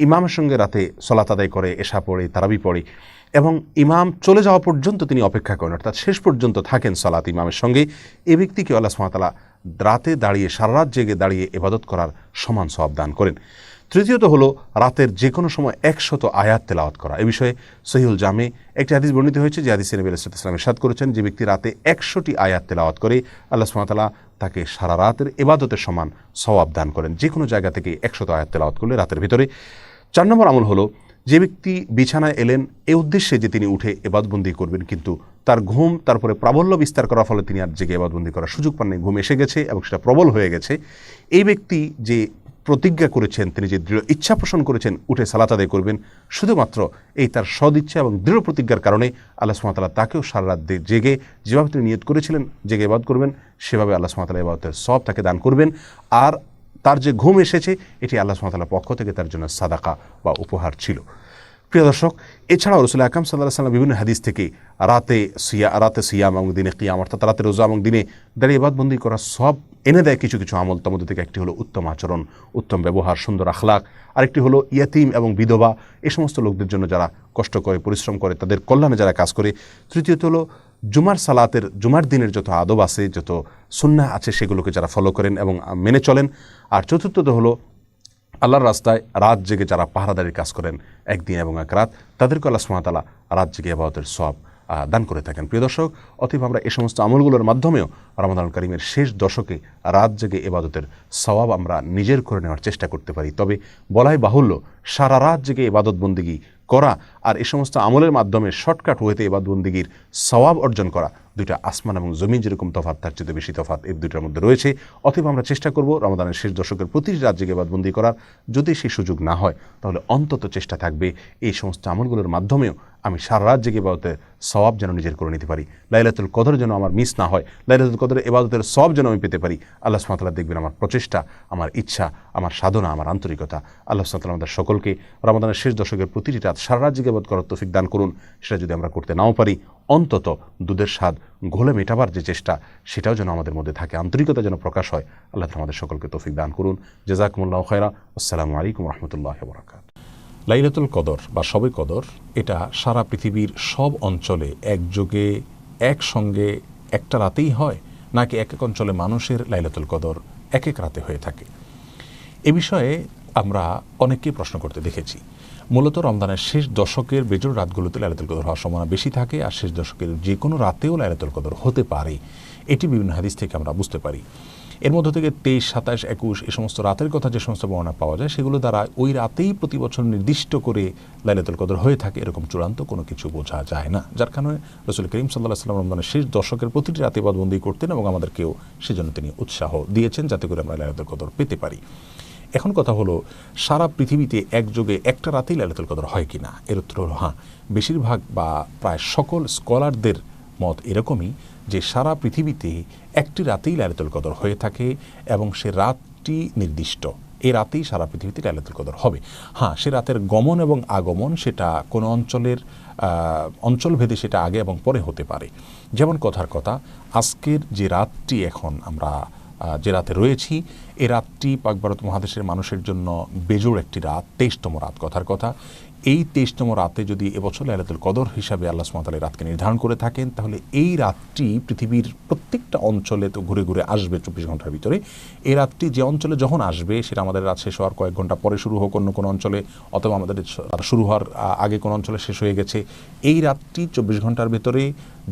S3: ইমামের সঙ্গে রাতে সালাত আদায় করে, এশা পড়ে, তারাবি পড়ে এবং ইমাম চলে যাওয়া পর্যন্ত তিনি অপেক্ষা করেন, অর্থাৎ শেষ পর্যন্ত থাকেন সালাত ইমামের সঙ্গে, এই ব্যক্তিকে আল্লাহ সুবহানাহু ওয়া তাআলা রাতে দাঁড়িয়ে, সারা রাত জেগে দাঁড়িয়ে ইবাদত করার সমান সওয়াব দান করেন। তৃতীয়ত হলো রাতের যে কোনো সময় 100 আয়াত তেলাওয়াত করা। এ বিষয়ে সহিহুল জামে একটি হাদিস বর্ণিত হয়েছে, যে হাদিসে নবী আলাইহিস সালাম ইরশাদ করেছেন, যে ব্যক্তি রাতে 100টি আয়াত তেলাওয়াত করে, আল্লাহ সুবহানাহু ওয়া তাআলা তাকে সারা রাতের ইবাদতের সমান সওয়াব দান করেন, যে কোনো জায়গা থেকে 100 আয়াত তেলাওয়াত করলে রাতের ভিতরে। 4 নম্বর আমল হলো, যে ব্যক্তি বিছানায় এলেন এই উদ্দেশ্যে যে তিনি উঠে ইবাদতবন্দি করবেন, কিন্তু তার ঘুম তারপরে প্রাবল্য বিস্তার করার ফলে তিনি আর জেগে ইবাদতবন্দি করার সুযোগ পাননি, ঘুম এসে গেছে এবং সেটা প্রবল হয়ে গেছে, এই ব্যক্তি যে প্রতিজ্ঞা করেছেন, তিনি যে দৃঢ় ইচ্ছা পোষণ করেছেন উঠে সালাত আদায় করবেন, শুধুমাত্র এই তার সদিচ্ছা এবং দৃঢ় প্রতিজ্ঞার কারণে আল্লাহ সুবহানাহু ওয়া তাআলা তাকেও সারা রাত জেগে যেভাবে তিনি নিয়ত করেছিলেন জেগে ইবাদত করবেন, সেভাবে আল্লাহ সুবহানাহু ওয়া তাআলা ইবাদতের সওয়াব তাকে দান করবেন। আর তার যে ঘুম এসেছে, এটি আল্লাহ সুবহানাহু ওয়া তাআলার পক্ষ থেকে তার জন্য সাদাকা বা উপহার ছিল। প্রিয় দর্শক, এছাড়াও রাসূল আকরাম সাল্লাল্লাহু আলাইহি ওয়াসাল্লাম বিভিন্ন হাদিস থেকে রাতে সিয়াম এবং দিনে কিয়াম, অর্থাৎ রাতে রোজা এবং দিনে দাঁড়িয়ে ইবাদতবন্দি করার সওয়াব এনে দেয় কিছু কিছু আমল। তার মধ্যে থেকে একটি হলো উত্তম আচরণ, উত্তম ব্যবহার, সুন্দর আখলাক। আরেকটি হলো ইয়াতিম এবং বিধবা, এই সমস্ত লোকদের জন্য যারা কষ্ট করে, পরিশ্রম করে, তাদের কল্যাণে যারা কাজ করে। তৃতীয়ত হলো জুমার দিনের যত আদব আছে, যত সুন্নাহ আছে, সেগুলোকে যারা ফলো করেন এবং মেনে চলেন। আর চতুর্থত হলো আল্লাহর রাস্তায় রাত জেগে যারা পাহারাদারির কাজ করেন একদিন এবং এক রাত, তাদেরকে আল্লাহ সুবহানাহু ওয়া তাআলা রাত জেগে ইবাদতের সওয়াব দান করে থাকেন। প্রিয় দর্শক, অতএব আমরা এই সমস্ত আমলগুলোর মাধ্যমেও রমাদানুল কারীমের শেষ দশকে রাত জেগে ইবাদতের সওয়াব আমরা নিজের করে নেওয়ার চেষ্টা করতে পারি। তবে বলাই বাহুল্য, সারা রাত জেগে ইবাদত বন্দিগি করা আর এই সমস্ত আমলের মাধ্যমে শর্টকাট হইতে ইবাদত বন্দিগির সওয়াব অর্জন করা, দুইটা আসমান এবং জমিন যেরকম তফাৎ, তার চেয়ে বেশি তফাৎ এই দুইটার মধ্যে রয়েছে। অতএব আমরা চেষ্টা করব রমাদানের শেষ দশকের প্রতিটি রাত জেগে ইবাদতবন্দি করার। যদি সেই সুযোগ না হয়, তাহলে অন্তত চেষ্টা থাকবে এই সমস্ত আমলগুলোর মাধ্যমেও আমি সারা রাত জেগে ইবাদতের সওয়াব যেন নিজের করে নিতে পারি। লাইলাতুল কদর যেন আমার মিস না হয়, লাইলাতুল কদরের ইবাদতের সওয়াব যেন আমি পেতে পারি। আল্লাহ সুবহানাহু ওয়া তাআলা দেখবেন আমার প্রচেষ্টা, আমার ইচ্ছা, আমার সাধনা, আমার আন্তরিকতা। আল্লাহ সুবহানাহু ওয়া তাআলা আমাদের সকলকে রমাদানের শেষ দশকের প্রতিটি রাত সারা রাত জেগে ইবাদত করার তৌফিক দান করুন। সেটা যদি আমরা করতে নাও পারি, অন্তত দুধের স্বাদ ঘোলে মেটাবার যে চেষ্টা, সেটাও যেন আমাদের মধ্যে থাকে, আন্তরিকতা যেন প্রকাশ হয়। আল্লাহ তাআলা আমাদের সকলকে তৌফিক দান করুন। জাযাকুমুল্লাহু খায়রা। আসসালামু আলাইকুম ওয়া রাহমাতুল্লাহি ওয়া বারাকাতুহু। লাইলাতুল কদর বা শবে কদর, এটা সারা পৃথিবীর সব অঞ্চলে একযোগে একসঙ্গে একটা রাতেই হয়, নাকি এক এক অঞ্চলে মানুষের লাইলাতুল কদর এক এক রাতে হয়ে থাকে? এ বিষয়ে আমরা অনেককেই প্রশ্ন করতে দেখেছি। মূলত রমজানের শেষ দশকের বেজোড় রাতগুলোতে লাইলাতুল কদর হওয়ার সম্ভাবনা বেশি থাকে, আর শেষ দশকের যে কোনো রাতেও লাইলাতুল কদর হতে পারে, এটি বিভিন্ন হাদিস থেকে আমরা বুঝতে পারি।
S4: এর মধ্য থেকে 23, 27, 21 এই সমস্ত রাতের কথা যে সমস্ত বর্ণনা পাওয়া যায় সেগুলো দ্বারা ওই রাতেই প্রতি বছর নির্দিষ্ট করে লাইলাতুল কদর হয়ে থাকে এরকম চূড়ান্ত কোনো কিছু বোঝা যায় না, যার কারণে রাসূল করিম সাল্লাল্লাহু আলাইহি ওয়াসাল্লাম রমজানের শেষ দশকের প্রতিটি রাতে ইবাদতবন্দি করতেন এবং আমাদেরকেও সেজন্য তিনি উৎসাহ দিয়েছেন যাতে করে আমরা লাইলাতুল কদর পেতে পারি। এখন কথা হলো সারা পৃথিবীতে একযোগে একটা রাতেই লাইলাতুল কদর হয় কিনা, এর উত্তর হলো হ্যাঁ। বেশিরভাগ বা প্রায় সকল স্কলারদের মত এরকমই যে সারা পৃথিবীতে একটি রাতেই লাইলাতুল কদর হয়ে থাকে এবং সে রাতটি নির্দিষ্ট, এই রাতেই সারা পৃথিবীতে লাইলাতুল কদর হবে। হ্যাঁ, সে রাতের গমন এবং আগমন সেটা কোনো অঞ্চলের অঞ্চলভেদে সেটা আগে এবং পরে হতে পারে। যেমন কথার কথা, আজকের যে রাতটি এখন আমরা যে রাতে রয়েছি, এই রাতটি পাক ভারত মহাদেশের মানুষের জন্য বেজোড় একটি রাত, 23তম রাত কথার কথা। এই 23তম রাতে যদি এবছর লাইলাতুল কদর হিসাবে আল্লাহ সুবহানাহু ওয়া তাআলা রাতকে নির্ধারণ করে থাকেন, তাহলে এই রাতটি পৃথিবীর প্রত্যেকটা অঞ্চলে তো ঘুরে ঘুরে আসবে 24 ঘন্টার ভিতরে। এই রাতটি যে অঞ্চলে যখন আসবে, সেটা আমাদের রাত শেষ হওয়ার কয়েক ঘন্টা পরে শুরু হোক অন্য কোনো অঞ্চলে, অথবা আমাদের রাত শুরু হওয়ার আগে কোনো অঞ্চলে শেষ হয়ে গেছে, এই রাতটি 24 ঘন্টার ভেতরে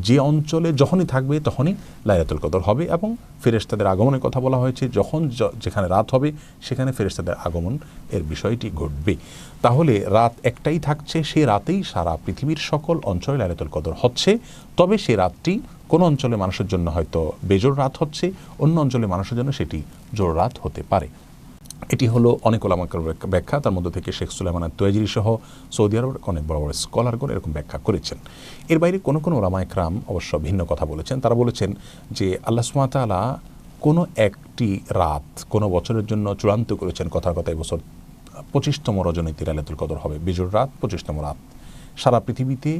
S4: যে অঞ্চলে যখনই থাকবে তখনই লাইলাতুল কদর হবে। এবং ফেরেশতাদের আগমনের কথা বলা হয়েছে, যখন যেখানে রাত হবে সেখানে ফেরেশতাদের আগমন এর বিষয়টি ঘটবে। তাহলে রাত একটাই থাকছে, সেই রাতেই সারা পৃথিবীর সকল অঞ্চলে লাইলাতুল কদর হচ্ছে। তবে সে রাতটি কোনো অঞ্চলে মানুষের জন্য হয়তো বেজোড় রাত হচ্ছে, অন্য অঞ্চলে মানুষের জন্য সেটি জোড় রাত হতে পারে। এটি হলো অনেক ওলামার ব্যাখ্যা, তার মধ্যে থেকে শেখ সুলাইমান আত-তুয়াইজিরি সহ সৌদি আরবের অনেক বড় বড় স্কলারগণ এরকম ব্যাখ্যা করেছেন। এর বাইরে কোনো কোনো ওলামা ইকরাম অবশ্য ভিন্ন কথা বলেছেন। তারা বলেছেন যে আল্লাহ সুবহানাহু ওয়া তাআলা কোনো একটি রাত কোনো বছরের জন্য চূড়ান্ত করেছেন, কথার কথা এবছর 25তম রজনীতে লাইলাতুল কদর হবে, বিজোড় রাত 25তম রাত। সারা পৃথিবীতে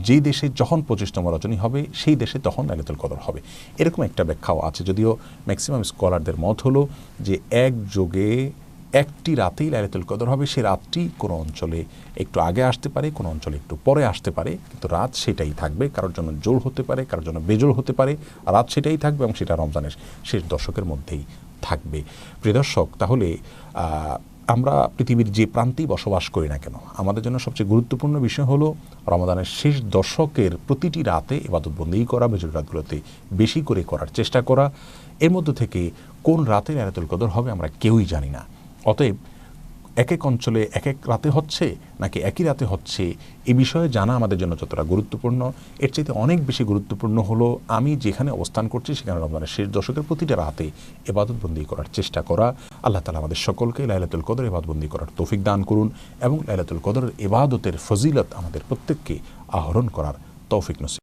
S4: যে দেশে যখন 25তম রজনী হবে সেই দেশে তখন লাইলাতুল কদর হবে, এরকম একটা ব্যাখ্যাও আছে। যদিও ম্যাক্সিমাম স্কলারদের মত হলো যে একযোগে একটি রাতেই লাইলাতুল কদর হবে। সে রাতটি কোনো অঞ্চলে একটু আগে আসতে পারে, কোনো অঞ্চলে একটু পরে আসতে পারে, কিন্তু রাত সেটাই থাকবে। কারোর জন্য জোড় হতে পারে, কারোর জন্য বেজোড় হতে পারে, রাত সেটাই থাকবে এবং সেটা রমজানের শেষ দশকের মধ্যেই থাকবে। প্রিয় দর্শক, তাহলে আমরা পৃথিবীর যে প্রান্তেই বসবাস করি না কেন, আমাদের জন্য সবচেয়ে গুরুত্বপূর্ণ বিষয় হলো রমাদানের শেষ দশকের প্রতিটি রাতে ইবাদত বন্দেগী করা, বেজোড় রাতগুলোতে বেশি করে করার চেষ্টা করা। এর মধ্যে থেকে কোন রাতে লাইলাতুল কদর হবে আমরা কেউই জানি না। অতএব এক এক অঞ্চলে এক এক রাতে হচ্ছে নাকি একই রাতে হচ্ছে, এ বিষয়ে জানা আমাদের জন্য যতটা গুরুত্বপূর্ণ, এর চাইতে অনেক বেশি গুরুত্বপূর্ণ হলো আমি যেখানে অবস্থান করছি সেখানে রমজানের শেষ দশকের প্রতিটা রাতে ইবাদত বন্দেগী করার চেষ্টা করা। আল্লাহ তাআলা আমাদের সকলকে লাইলাতুল কদর ইবাদত বন্দেগী করার তৌফিক দান করুন এবং লাইলাতুল কদরের ইবাদতের ফজিলত আমাদের প্রত্যেককে আহরণ করার তৌফিক নসিব